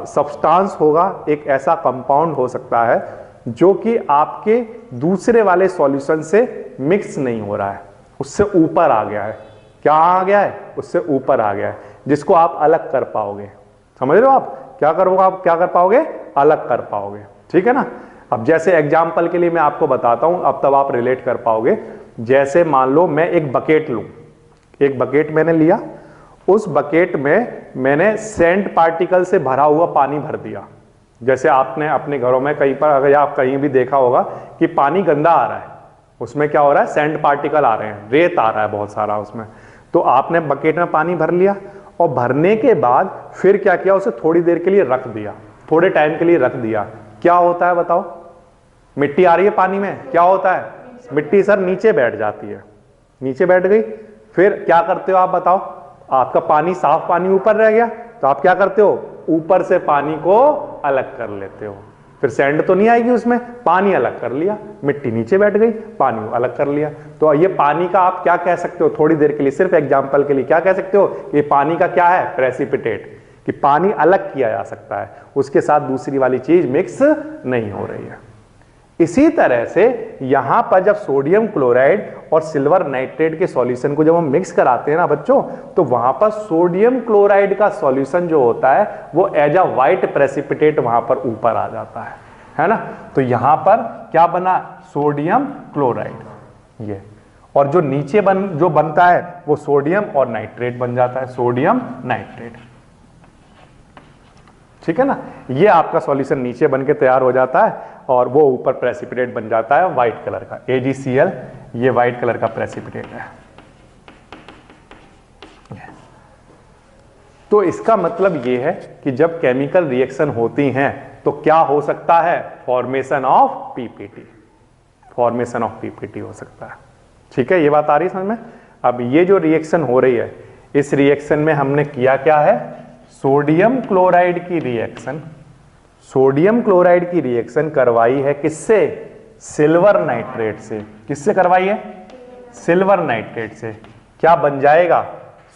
सब्सटेंस होगा, एक ऐसा कंपाउंड हो सकता है जो कि आपके दूसरे वाले सॉल्यूशन से मिक्स नहीं हो रहा है, उससे ऊपर आ गया है। क्या आ गया है, उससे ऊपर आ गया है, जिसको आप अलग कर पाओगे। समझ रहे हो आप क्या करोगे, आप क्या कर पाओगे, अलग कर पाओगे। ठीक है ना, अब जैसे एग्जाम्पल के लिए मैं आपको बताता हूं, अब तब आप रिलेट कर पाओगे। जैसे मान लो मैं एक बकेट लूं, एक बकेट मैंने लिया, उस बकेट में मैंने सैंड पार्टिकल से भरा हुआ पानी भर दिया। जैसे आपने अपने घरों में कहीं पर, अगर आप कहीं भी देखा होगा कि पानी गंदा आ रहा है, उसमें क्या हो रहा है, सैंड पार्टिकल आ रहे हैं, रेत आ रहा है बहुत सारा उसमें, तो आपने बकेट में पानी भर लिया और भरने के बाद फिर क्या किया, उसे थोड़ी देर के लिए रख दिया, थोड़े टाइम के लिए रख दिया। क्या होता है बताओ, मिट्टी आ रही है पानी में, क्या होता है, मिट्टी सर नीचे बैठ जाती है, नीचे बैठ गई। फिर क्या करते हो आप बताओ, आपका पानी, साफ पानी ऊपर रह गया, तो आप क्या करते हो, ऊपर से पानी को अलग कर लेते हो। फिर सैंड तो नहीं आएगी उसमें, पानी अलग कर लिया, मिट्टी नीचे बैठ गई, पानी अलग कर लिया। तो ये पानी का आप क्या कह सकते हो, थोड़ी देर के लिए, सिर्फ एग्जांपल के लिए क्या कह सकते हो, ये पानी का क्या है, प्रेसिपिटेट, कि पानी अलग किया जा सकता है, उसके साथ दूसरी वाली चीज मिक्स नहीं हो रही है। इसी तरह से यहां पर जब सोडियम क्लोराइड और सिल्वर नाइट्रेट के सॉल्यूशन को जब हम मिक्स कराते हैं ना बच्चों, तो वहां पर सोडियम क्लोराइड का सॉल्यूशन जो होता है वो एज अ वाइट प्रेसिपिटेट वहां पर ऊपर आ जाता है ना। तो यहां पर क्या बना, सोडियम क्लोराइड, ये, और जो नीचे जो बनता है वो सोडियम और नाइट्रेट बन जाता है, सोडियम नाइट्रेट। ठीक है ना, ये आपका सॉल्यूशन नीचे बन के तैयार हो जाता है और वो ऊपर प्रेसिपिटेट बन जाता है व्हाइट कलर का, AgCl, ये व्हाइट कलर का प्रेसिपिटेट है। तो इसका मतलब ये है कि जब केमिकल रिएक्शन होती हैं तो क्या हो सकता है, formation of PPT, formation of PPT हो सकता है। ठीक है, ये बात आ रही है समझ में। अब ये जो रिएक्शन हो रही है, इस रिएक्शन में हमने किया क्या है, सोडियम क्लोराइड की रिएक्शन, सोडियम क्लोराइड की रिएक्शन करवाई है किससे, सिल्वर नाइट्रेट से। किससे करवाई है, सिल्वर नाइट्रेट से। क्या बन जाएगा,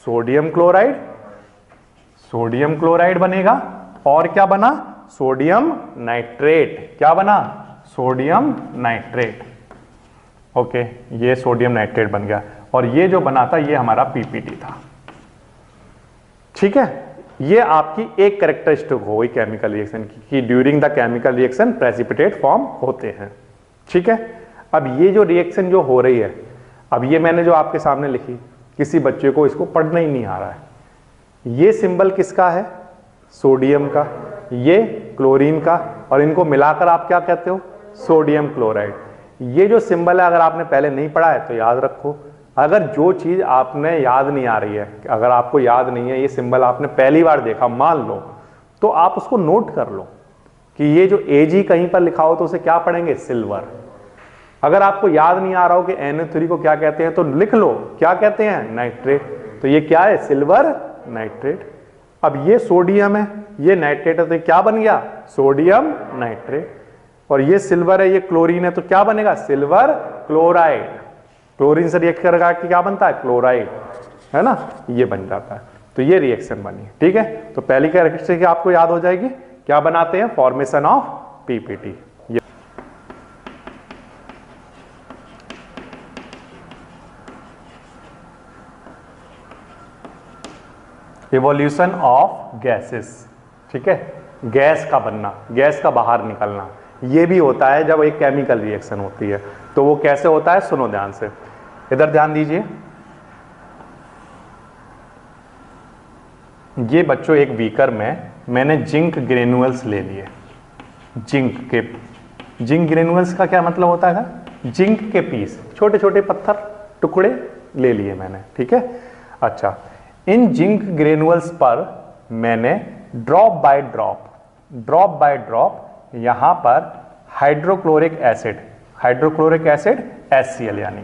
सोडियम क्लोराइड, सोडियम क्लोराइड बनेगा, और क्या बना, सोडियम नाइट्रेट। क्या बना, सोडियम नाइट्रेट। ओके, ये सोडियम नाइट्रेट बन गया। और ये जो बना था ये हमारा पीपीटी था। ठीक है, ये आपकी एक कैरेक्टरिस्टिक हो गई केमिकल रिएक्शन की कि during the chemical reaction precipitate form होते हैं। ठीक है, अब ये जो रिएक्शन जो हो रही है, अब ये मैंने जो आपके सामने लिखी, किसी बच्चे को इसको पढ़ना ही नहीं आ रहा है। ये सिंबल किसका है? सोडियम का, ये क्लोरीन का, और इनको मिलाकर आप क्या कहते हो? Sodium chloride. ये जो सिंबल है अगर आपने पहले नहीं पढ़ा है तो याद रखो। अगर जो चीज आपने याद नहीं आ रही है, अगर आपको याद नहीं है, ये सिंबल आपने पहली बार देखा मान लो, तो आप उसको नोट कर लो कि ये जो Ag कहीं पर लिखा हो तो उसे क्या पढ़ेंगे? सिल्वर। अगर आपको याद नहीं आ रहा हो कि NO3 को क्या कहते हैं तो लिख लो, क्या कहते हैं? नाइट्रेट। तो ये क्या है? Silver nitrate. अब ये सोडियम है, ये नाइट्रेट है, तो क्या बन गया? Sodium nitrate. और ये सिल्वर है, ये क्लोरीन है, तो क्या बनेगा? Silver chloride. क्लोरीन से रिएक्ट कर क्या बनता है? क्लोराइड, है ना, ये बन जाता है। तो ये रिएक्शन बनी। ठीक है, तो पहली कैरेक्टरिस्टिक आपको याद हो जाएगी, क्या बनाते हैं? Formation of PPT. Evolution of gases. ठीक है, गैस का बनना, गैस का बाहर निकलना, ये भी होता है जब एक केमिकल रिएक्शन होती है। तो वो कैसे होता है? सुनो ध्यान से, इधर ध्यान दीजिए। ये बच्चों एक बीकर में मैंने जिंक ग्रेनुअल्स ले लिए। जिंक ग्रेनुअल्स का क्या मतलब होता है? जिंक के पीस, छोटे छोटे पत्थर टुकड़े ले लिए मैंने। ठीक है, अच्छा, इन जिंक ग्रेनुअल्स पर मैंने ड्रॉप बाय ड्रॉप यहां पर हाइड्रोक्लोरिक एसिड HCl यानी,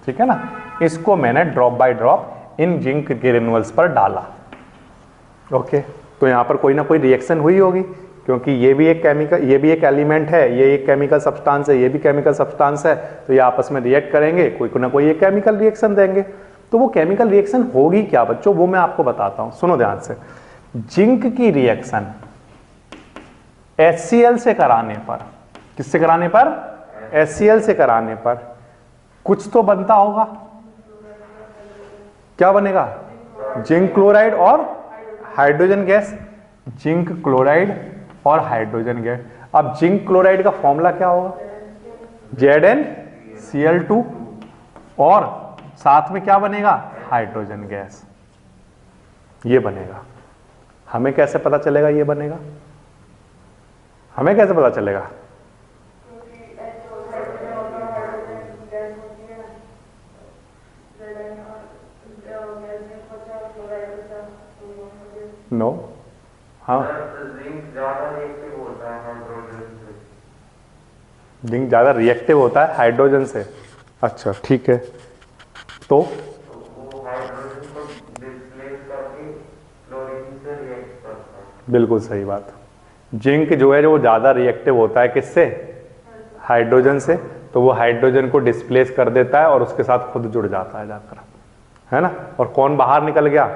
ठीक है ना, इसको मैंने drop by drop in zinc granules पर डाला। ओके, तो यहां पर कोई ना कोई रिएक्शन हुई होगी, क्योंकि ये भी एक केमिकल, ये भी एक एलिमेंट है, ये एक केमिकल सब्सटेंस है, ये भी केमिकल सब्सटेंस है, तो ये आपस में रिएक्ट करेंगे, कोई ना कोई एक केमिकल रिएक्शन देंगे। तो वो केमिकल रिएक्शन होगी क्या बच्चों? वो मैं आपको बताता हूं, सुनो ध्यान से। जिंक की रिएक्शन HCl से कराने पर, किससे कराने पर? HCl से कराने पर कुछ तो बनता होगा। क्या बनेगा? जिंक क्लोराइड और हाइड्रोजन गैस। जिंक क्लोराइड और हाइड्रोजन गैस। अब जिंक क्लोराइड का फॉर्मूला क्या होगा? ZnCl2, और साथ में क्या बनेगा? Hydrogen gas. ये बनेगा। हमें कैसे पता चलेगा ये बनेगा? हमें कैसे पता चलेगा? नो, हाँ, जिंक ज्यादा रिएक्टिव होता है हाइड्रोजन से। अच्छा, ठीक है, तो बिल्कुल सही बात। जिंक जो है वो ज्यादा रिएक्टिव होता है किससे? हाइड्रोजन से। तो वो हाइड्रोजन को डिस्प्लेस कर देता है और उसके साथ खुद जुड़ जाता है जाकर, है ना। और कौन बाहर निकल गया?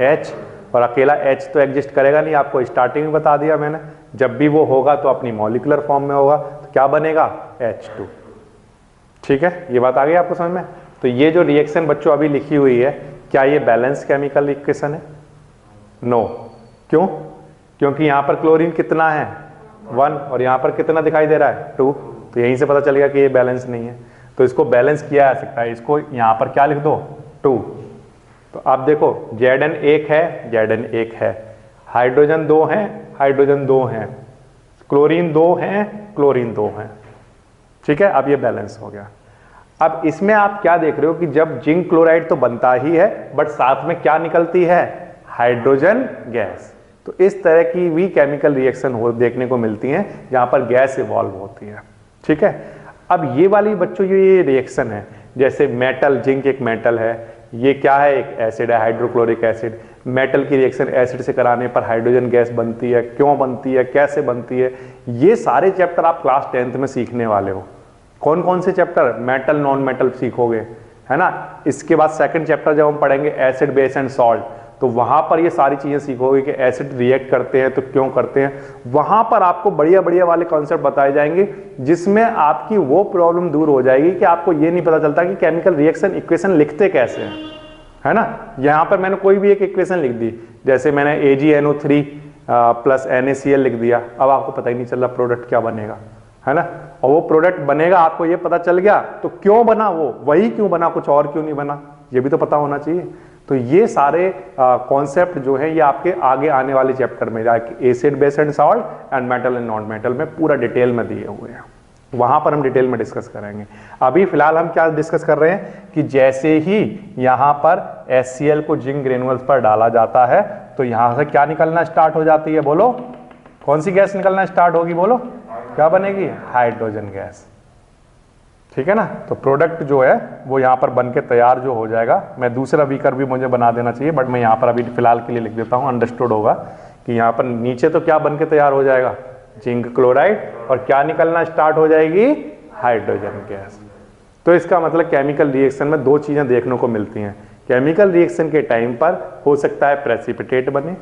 H। और अकेला H तो एग्जिस्ट करेगा नहीं, आपको स्टार्टिंग में बता दिया मैंने। जब भी वो होगा तो अपनी मॉलिक्यूलर फॉर्म में होगा, तो क्या बनेगा? H2। ठीक है, ये बात आ गई आपको समझ में? तो ये जो रिएक्शन बच्चों अभी लिखी हुई है, क्या ये बैलेंस केमिकल इक्वेशन है? नो। क्यों? क्योंकि यहां पर क्लोरीन कितना है? 1, और यहां पर कितना दिखाई दे रहा है? 2। तो यहीं से पता चलेगा कि ये बैलेंस नहीं है। तो इसको बैलेंस किया जा सकता है, इसको यहां पर क्या लिख दो? 2। तो आप देखो, Zn 1 है, Zn 1 है, हाइड्रोजन 2 है, हाइड्रोजन 2 है, क्लोरीन 2 है, क्लोरीन 2 है। ठीक है, अब ये बैलेंस हो गया। अब इसमें आप क्या देख रहे हो कि जब जिंक क्लोराइड तो बनता ही है, बट साथ में क्या निकलती है? Hydrogen gas. तो इस तरह की भी केमिकल रिएक्शन देखने को मिलती हैं जहां पर गैस इवॉल्व होती है। ठीक है, अब ये वाली बच्चों ये रिएक्शन है, जैसे मेटल, जिंक एक मेटल है, ये क्या है? एक एसिड है, हाइड्रोक्लोरिक एसिड। मेटल की रिएक्शन एसिड से कराने पर हाइड्रोजन गैस बनती है, क्यों बनती है, कैसे बनती है, ये सारे चैप्टर आप क्लास 10th में सीखने वाले हो। कौन कौन से चैप्टर? मेटल, नॉन मेटल सीखोगे, है ना। इसके बाद सेकंड चैप्टर जब हम पढ़ेंगे एसिड, बेस एंड सॉल्ट, तो वहां पर ये सारी चीजें सीखोगे कि एसिड रिएक्ट करते हैं तो क्यों करते हैं। वहां पर आपको बढ़िया बढ़िया वाले कॉन्सेप्ट बताए जाएंगे जिसमें आपकी वो प्रॉब्लम दूर हो जाएगी कि आपको ये नहीं पता चलता कि केमिकल रिएक्शन इक्वेशन लिखते कैसे हैं, है ना। यहां पर मैंने कोई भी एक इक्वेशन लिख दी, जैसे मैंने AgNO3 प्लस NaCl लिख दिया, अब आपको पता ही नहीं चल रहा प्रोडक्ट क्या बनेगा, है ना। और वो प्रोडक्ट बनेगा आपको ये पता चल गया तो क्यों बना, वो वही क्यों बना, कुछ और क्यों नहीं बना, ये भी तो पता होना चाहिए। तो ये सारे कॉन्सेप्ट जो है ये आपके आगे आने वाले चैप्टर में acid base and salt and metal and non metal में पूरा डिटेल में दिए हुए हैं, वहां पर हम डिटेल में डिस्कस करेंगे। अभी फिलहाल हम क्या डिस्कस कर रहे हैं कि जैसे ही यहां पर HCl को जिंक ग्रेनुअल्स पर डाला जाता है तो यहां से क्या निकलना स्टार्ट हो जाती है, बोलो कौन सी गैस निकलना स्टार्ट होगी, बोलो क्या बनेगी, हाइड्रोजन गैस, ठीक है ना। तो प्रोडक्ट जो है वो यहाँ पर बन के तैयार जो हो जाएगा, मैं दूसरा बीकर भी मुझे बना देना चाहिए बट मैं यहाँ पर अभी फिलहाल के लिए लिख देता हूँ, अंडरस्टूड होगा कि यहाँ पर नीचे तो क्या बन के तैयार हो जाएगा, जिंक क्लोराइड, और क्या निकलना स्टार्ट हो जाएगी, हाइड्रोजन गैस। तो इसका मतलब केमिकल रिएक्शन में दो चीजें देखने को मिलती हैं, केमिकल रिएक्शन के टाइम पर हो सकता है प्रेसिपिटेट बने,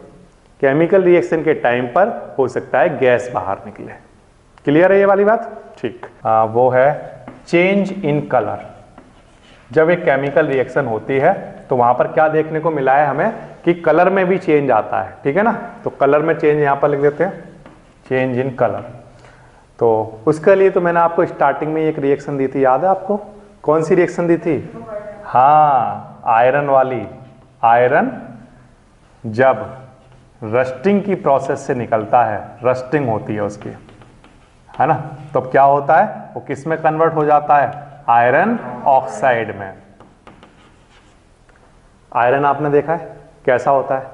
केमिकल रिएक्शन के टाइम पर हो सकता है गैस बाहर निकले। क्लियर है ये वाली बात, ठीक। वो है चेंज इन कलर। जब एक केमिकल रिएक्शन होती है तो वहां पर क्या देखने को मिला है हमें कि कलर में भी चेंज आता है, ठीक है ना। तो कलर में चेंज यहां पर लिख देते हैं, चेंज इन कलर। तो उसके लिए तो मैंने आपको स्टार्टिंग में एक रिएक्शन दी थी, याद है आपको, कौन सी रिएक्शन दी थी, हाँ आयरन वाली। आयरन जब रस्टिंग की प्रोसेस से निकलता है, रस्टिंग होती है उसकी, है ना, तो क्या होता है, वो किस में कन्वर्ट हो जाता है, आयरन ऑक्साइड में। आयरन आपने देखा है कैसा होता है,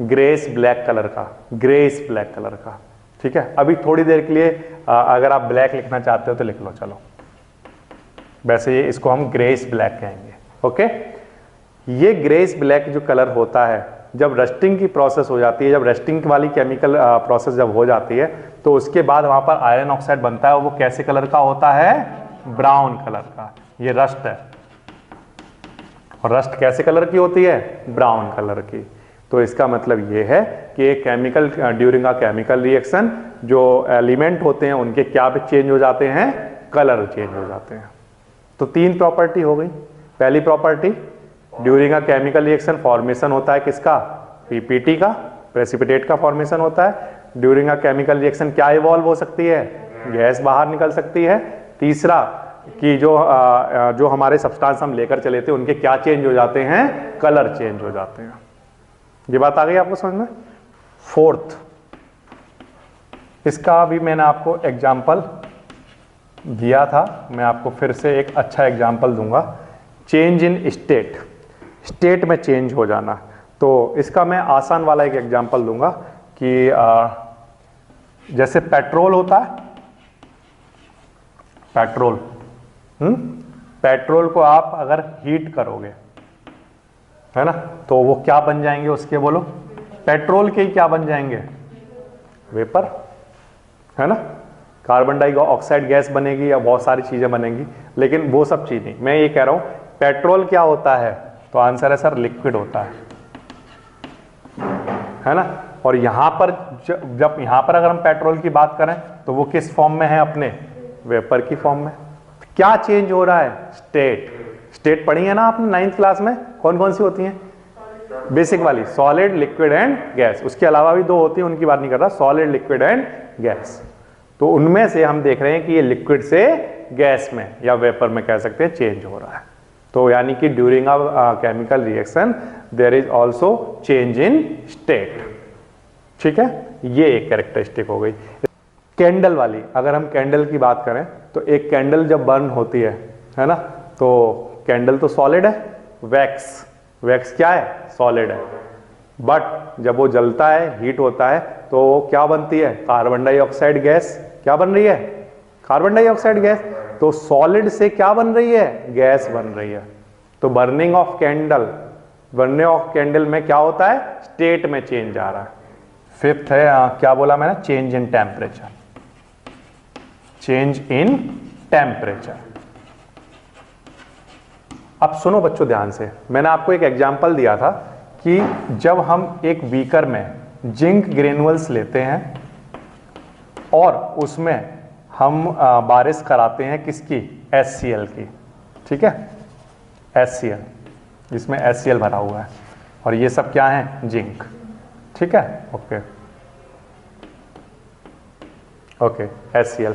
ग्रेस ब्लैक कलर का, ग्रेस ब्लैक कलर का, ठीक है। अभी थोड़ी देर के लिए अगर आप ब्लैक लिखना चाहते हो तो लिख लो, चलो, वैसे ये इसको हम ग्रेस ब्लैक कहेंगे, ओके। ये ग्रेस ब्लैक जो कलर होता है, जब रस्टिंग की प्रोसेस हो जाती है, जब रस्टिंग वाली केमिकल प्रोसेस जब हो जाती है तो उसके बाद वहां पर आयरन ऑक्साइड बनता है, और वो कैसे कलर का होता है, ब्राउन कलर का। ये रस्ट है, और रस्ट कैसे कलर की होती है, ब्राउन कलर की। तो इसका मतलब ये है कि एक chemical during a chemical reaction जो एलिमेंट होते हैं उनके क्या चेंज हो जाते हैं, कलर चेंज हो जाते हैं। तो तीन प्रॉपर्टी हो गई। पहली property, during a chemical reaction formation होता है किसका, पीपीटी का, प्रेसिपिटेट का फॉर्मेशन होता है। ड्यूरिंग अ केमिकल रिएक्शन क्या इवॉल्व हो सकती है, गैस बाहर निकल सकती है। तीसरा कि जो हमारे सब्सटेंस हम लेकर चले थे उनके क्या चेंज हो जाते हैं, कलर चेंज हो जाते हैं। ये बात आ गई आपको समझ में। फोर्थ, इसका भी मैंने आपको एग्जाम्पल दिया था, मैं आपको फिर से एक अच्छा एग्जाम्पल दूंगा, चेंज इन स्टेट, स्टेट में चेंज हो जाना। तो इसका मैं आसान वाला एक एग्जाम्पल दूंगा कि जैसे पेट्रोल होता है, पेट्रोल, पेट्रोल को आप अगर हीट करोगे, है ना, तो वो क्या बन जाएंगे उसके, बोलो, पेट्रोल के ही क्या बन जाएंगे, वेपर, है ना। कार्बन डाइऑक्साइड गैस बनेगी या बहुत सारी चीजें बनेंगी, लेकिन वो सब चीज नहीं। मैं ये कह रहा हूं पेट्रोल क्या होता है, तो आंसर है सर लिक्विड होता है ना। और यहां पर जब यहां पर अगर हम पेट्रोल की बात करें तो वो किस फॉर्म में है, अपने वेपर की फॉर्म में। क्या चेंज हो रहा है, स्टेट। स्टेट पढ़ी है ना आपने 9th क्लास में, कौन कौन सी होती हैं, बेसिक वाली, सॉलिड, लिक्विड एंड गैस। उसके अलावा भी दो होती हैं, उनकी बात नहीं कर रहा, सॉलिड, लिक्विड एंड गैस। तो उनमें से हम देख रहे हैं कि ये लिक्विड से गैस में या वेपर में कह सकते हैं चेंज हो रहा है। तो यानी कि during a chemical reaction there is also change in state, ठीक है। ये एक कैरेक्टरिस्टिक हो गई। कैंडल वाली, अगर हम कैंडल की बात करें तो एक कैंडल जब बर्न होती है ना, तो कैंडल तो सॉलिड है, वैक्स, वैक्स क्या है, सॉलिड है, बट जब वो जलता है, हीट होता है, तो क्या बनती है, कार्बन डाइऑक्साइड गैस। क्या बन रही है, कार्बन डाइऑक्साइड गैस। तो सॉलिड से क्या बन रही है, गैस बन रही है। तो burning of candle, burning of candle में क्या होता है, स्टेट में चेंज आ रहा है। फिफ्थ है क्या बोला मैंने, change in temperature, change in temperature. अब सुनो बच्चों ध्यान से, मैंने आपको एक एग्जांपल दिया था कि जब हम एक बीकर में जिंक ग्रेनुअल्स लेते हैं और उसमें हम बारिश कराते हैं किसकी, HCl की, ठीक है, HCl, जिसमें HCl भरा हुआ है और ये सब क्या है, जिंक, ठीक है, ओके ओके, HCl।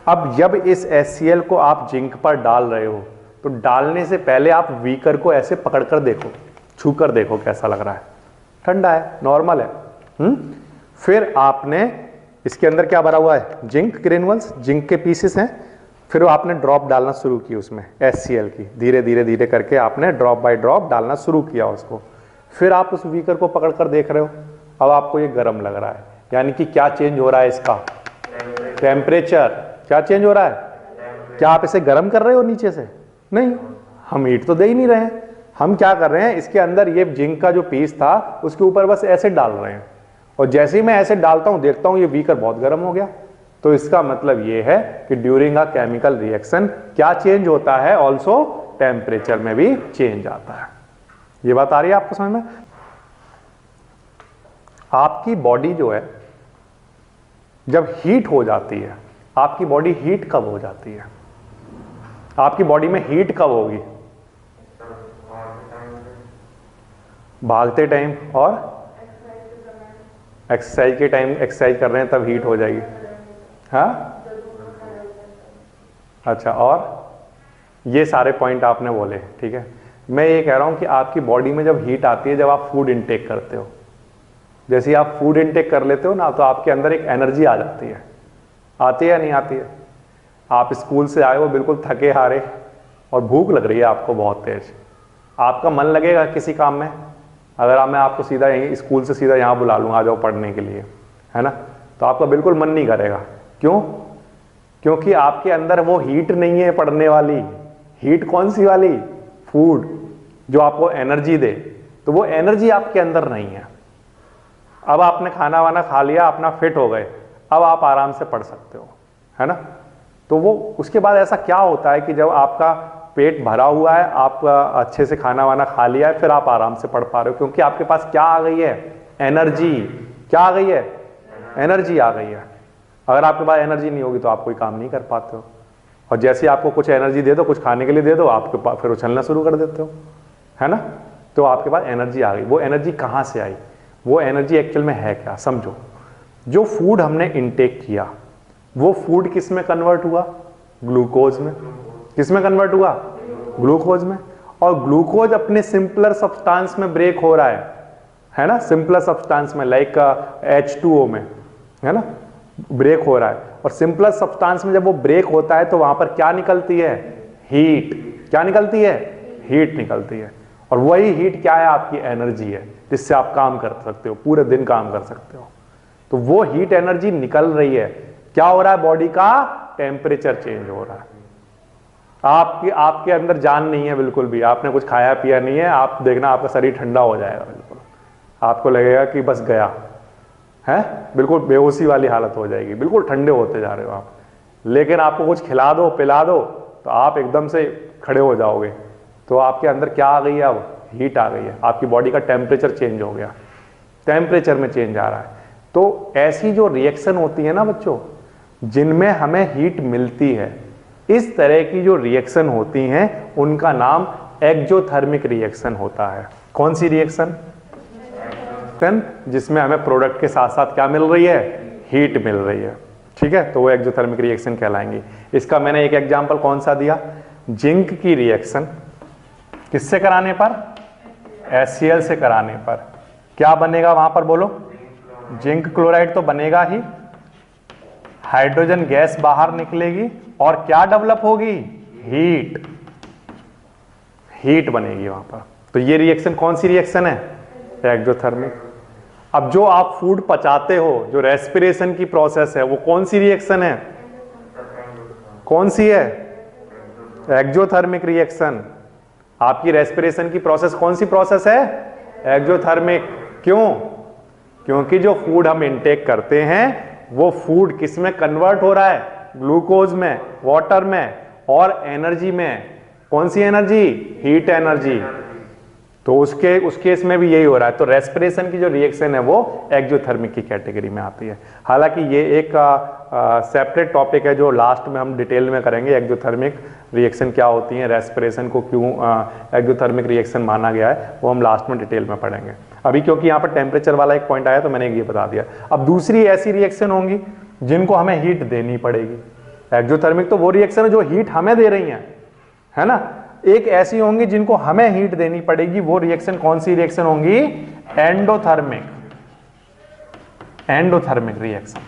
अब जब इस HCl को आप जिंक पर डाल रहे हो तो डालने से पहले आप बीकर को ऐसे पकड़ कर देखो, छू कर देखो कैसा लग रहा है, ठंडा है, नॉर्मल है। फिर आपने इसके अंदर क्या भरा हुआ है, जिंक ग्रेनुअल्स, जिंक के पीसेस हैं। फिर आपने ड्रॉप डालना शुरू की उसमें HCl की, धीरे धीरे धीरे करके आपने ड्रॉप बाय ड्रॉप डालना शुरू किया उसको। फिर आप उस बीकर को पकड़ कर देख रहे हो, अब आपको ये गर्म लग रहा है, यानी कि क्या चेंज हो रहा है, इसका टेम्परेचर क्या चेंज हो रहा है। क्या आप इसे गर्म कर रहे हो नीचे से, नहीं, हम हीट तो दे ही नहीं रहे हैं। हम क्या कर रहे हैं, इसके अंदर ये जिंक का जो पीस था उसके ऊपर बस एसिड डाल रहे हैं, और जैसे ही मैं एसिड डालता हूं देखता हूं ये बीकर बहुत गर्म हो गया। तो इसका मतलब ये है कि ड्यूरिंग अ केमिकल रिएक्शन क्या चेंज होता है, ऑल्सो टेम्परेचर में भी चेंज आता है। ये बात आ रही है आपको समझ में। आपकी बॉडी जो है जब हीट हो जाती है, आपकी बॉडी हीट कब हो जाती है, आपकी बॉडी में हीट कब होगी, भागते टाइम और एक्सरसाइज के टाइम, एक्सरसाइज कर रहे हैं तब हीट हो जाएगी, हाँ अच्छा। और ये सारे पॉइंट आपने बोले, ठीक है। मैं ये कह रहा हूं कि आपकी बॉडी में जब हीट आती है जब आप फूड इनटेक करते हो, जैसे आप फूड इनटेक कर लेते हो ना, तो आपके अंदर एक एनर्जी आ जाती है, आती है या नहीं आती है। आप स्कूल से आए हो बिल्कुल थके हारे और भूख लग रही है आपको बहुत तेज, आपका मन लगेगा किसी काम में। अगर मैं आपको सीधा यहीं स्कूल से सीधा यहाँ बुला लूँ, आ जाओ पढ़ने के लिए, है ना, तो आपका बिल्कुल मन नहीं करेगा। क्यों? क्योंकि आपके अंदर वो हीट नहीं है पढ़ने वाली। हीट कौन सी वाली? फूड, जो आपको एनर्जी दे, तो वो एनर्जी आपके अंदर नहीं है। अब आपने खाना वाना खा लिया, अपना फिट हो गए, अब आप आराम से पढ़ सकते हो, है ना। तो वो उसके बाद ऐसा क्या होता है कि जब आपका पेट भरा हुआ है, आप अच्छे से खाना वाना खा लिया है, फिर आप आराम से पढ़ पा रहे हो, क्योंकि आपके पास क्या आ गई है? एनर्जी। क्या आ गई है? एनर्जी आ गई है। अगर आपके पास एनर्जी नहीं होगी तो आप कोई काम नहीं कर पाते हो। और जैसे आपको कुछ एनर्जी दे दो, कुछ खाने के लिए दे दो, आपके पास फिर उछलना शुरू कर देते हो, है ना। तो आपके पास एनर्जी आ गई। वो एनर्जी कहाँ से आई? वो एनर्जी एक्चुअल में है क्या, समझो। जो फूड हमने इंटेक किया, वो फूड किस में कन्वर्ट हुआ? ग्लूकोज में। किस में कन्वर्ट हुआ? ग्लूकोज में। और ग्लूकोज अपने सिंपलर सब्सटेंस में ब्रेक हो रहा है ना, सिंपलर सब्सटेंस में, लाइक H2O में, है ना, ब्रेक हो रहा है। और सिंपलर सब्सटेंस में जब वो ब्रेक होता है तो वहां पर क्या निकलती है? हीट। क्या निकलती है? हीट निकलती है। और वही हीट क्या है? आपकी एनर्जी है, जिससे आप काम कर सकते हो, पूरे दिन काम कर सकते हो। तो वो हीट एनर्जी निकल रही है। क्या हो रहा है? बॉडी का टेम्परेचर चेंज हो रहा है। आपके अंदर जान नहीं है बिल्कुल भी, आपने कुछ खाया पिया नहीं है, आप देखना आपका शरीर ठंडा हो जाएगा बिल्कुल। आपको लगेगा कि बस गया है, बिल्कुल बेहोशी वाली हालत हो जाएगी, बिल्कुल ठंडे होते जा रहे हो आप। लेकिन आपको कुछ खिला दो, पिला दो, तो आप एकदम से खड़े हो जाओगे। तो आपके अंदर क्या आ गई है? अब हीट आ गई है। आपकी बॉडी का टेम्परेचर चेंज हो गया, टेम्परेचर में चेंज आ रहा है। तो ऐसी जो रिएक्शन होती है ना बच्चों, जिनमें हमें हीट मिलती है, इस तरह की जो रिएक्शन होती हैं, उनका नाम एक्जोथर्मिक रिएक्शन होता है। कौन सी रिएक्शन? जिसमें हमें प्रोडक्ट के साथ साथ क्या मिल रही है? हीट मिल रही है, ठीक है। तो वो एक्जोथर्मिक रिएक्शन कहलाएंगी। इसका मैंने एक एग्जांपल कौन सा दिया? जिंक की रिएक्शन किससे कराने पर? HCl से कराने पर क्या बनेगा वहां पर? बोलो। जिंक क्लोराइड तो बनेगा ही, हाइड्रोजन गैस बाहर निकलेगी और क्या डेवलप होगी? हीट। हीट बनेगी वहां पर। तो ये रिएक्शन कौन सी रिएक्शन है? एक्जोथर्मिक। अब जो आप फूड पचाते हो, जो रेस्पिरेशन की प्रोसेस है, वो कौन सी रिएक्शन है? कौन सी है? Exothermic reaction. आपकी रेस्पिरेशन की प्रोसेस कौन सी प्रोसेस है? एक्जोथर्मिक। क्यों? क्योंकि जो फूड हम इंटेक करते हैं वो फूड किस में कन्वर्ट हो रहा है? ग्लूकोज में, वाटर में और एनर्जी में। कौन सी एनर्जी? Heat energy. तो उस केस में भी यही हो रहा है। तो रेस्पिरेशन की जो रिएक्शन है वो एक्सोथर्मिक की कैटेगरी में आती है। हालांकि ये एक सेपरेट टॉपिक है जो लास्ट में हम डिटेल में करेंगे, एक्सोथर्मिक रिएक्शन क्या होती है, रेस्पिरेशन को क्यों एक्सोथर्मिक रिएक्शन माना गया है, वो हम लास्ट में डिटेल में पढ़ेंगे। अभी क्योंकि यहाँ पर टेम्परेचर वाला एक पॉइंट आया तो मैंने ये बता दिया। अब दूसरी ऐसी रिएक्शन होंगी जिनको हमें हीट देनी पड़ेगी। एक्सोथर्मिक तो वो रिएक्शन है जो हीट हमें दे रही है ना। एक ऐसी होंगी जिनको हमें हीट देनी पड़ेगी, वो रिएक्शन कौन सी रिएक्शन होंगी? एंडोथर्मिक रिएक्शन,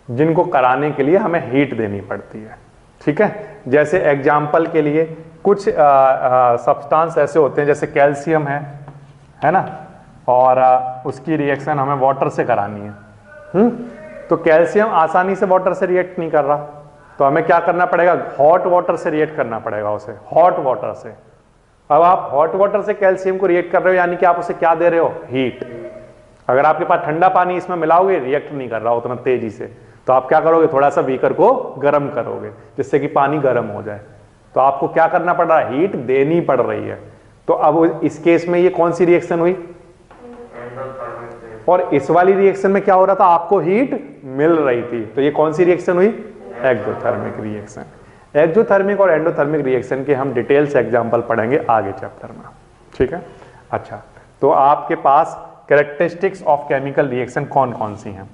जिनको कराने के लिए हमें हीट देनी पड़ती है। ठीक है, जैसे एग्जाम्पल के लिए कुछ सब्सटेंस ऐसे होते हैं जैसे कैल्शियम है ना, और उसकी रिएक्शन हमें वाटर से करानी है। तो कैल्शियम आसानी से वाटर से रिएक्ट नहीं कर रहा, तो हमें क्या करना पड़ेगा? हॉट वाटर से रिएक्ट करना पड़ेगा उसे, हॉट वाटर से। अब आप हॉट वाटर से कैल्शियम को रिएक्ट कर रहे हो, यानी कि आप उसे क्या दे रहे हो? हीट। अगर आपके पास ठंडा पानी इसमें मिलाओगे, रिएक्ट नहीं कर रहा उतना तेजी से, तो आप क्या करोगे? थोड़ा सा बीकर को गर्म करोगे जिससे कि पानी गर्म हो जाए। तो आपको क्या करना पड़ रहा है? हीट देनी पड़ रही है। तो अब इस केस में ये कौन सी रिएक्शन हुई? और इस वाली रिएक्शन में क्या हो रहा था? आपको हीट मिल रही थी, तो ये कौन सी रिएक्शन हुई? Exothermic reaction. एक्सोथर्मिक और एंडोथर्मिक रिएक्शन के हम डिटेल से एग्जांपल पढ़ेंगे आगे चैप्टर में। ठीक है, अच्छा, तो आपके पास कैरेक्टरिस्टिक्स ऑफ केमिकल रिएक्शन कौन कौन सी हैं?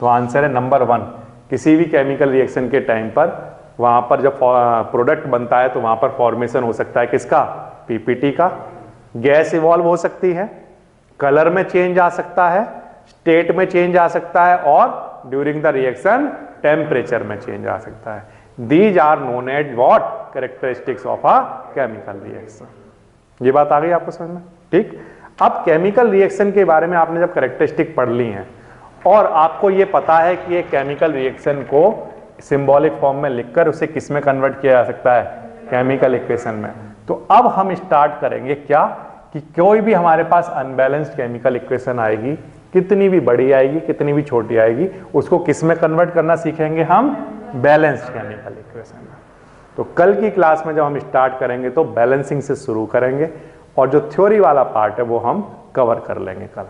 तो आंसर है नंबर 1, किसी भी केमिकल रिएक्शन के टाइम पर वहां पर जब प्रोडक्ट बनता है तो वहां पर फॉर्मेशन हो सकता है किसका? पीपीटी का। गैस इवॉल्व हो सकती है, कलर में चेंज आ सकता है, स्टेट में चेंज आ सकता है, और ड्यूरिंग द रिएक्शन टेम्परेचर में चेंज आ सकता है। These are known as what? Characteristics of a chemical reaction. ये बात आ गई आपको समझ में? ठीक। अब केमिकल रिएक्शन के बारे में आपने जब कैरेक्टरिस्टिक पढ़ ली हैं और आपको ये पता है कि ये केमिकल रिएक्शन को सिंबॉलिक फॉर्म में लिखकर उसे किस में कन्वर्ट किया जा सकता है? केमिकल इक्वेशन में। तो अब हम स्टार्ट करेंगे क्या कि कोई भी हमारे पास अनबैलेंस्ड केमिकल इक्वेशन आएगी, कितनी भी बड़ी आएगी कितनी भी छोटी आएगी, उसको किस में कन्वर्ट करना सीखेंगे हम? बैलेंस्ड केमिकल इक्वेशन में। तो कल की क्लास में जब हम स्टार्ट करेंगे तो बैलेंसिंग से शुरू करेंगे, और जो थ्योरी वाला पार्ट है वो हम कवर कर लेंगे कल।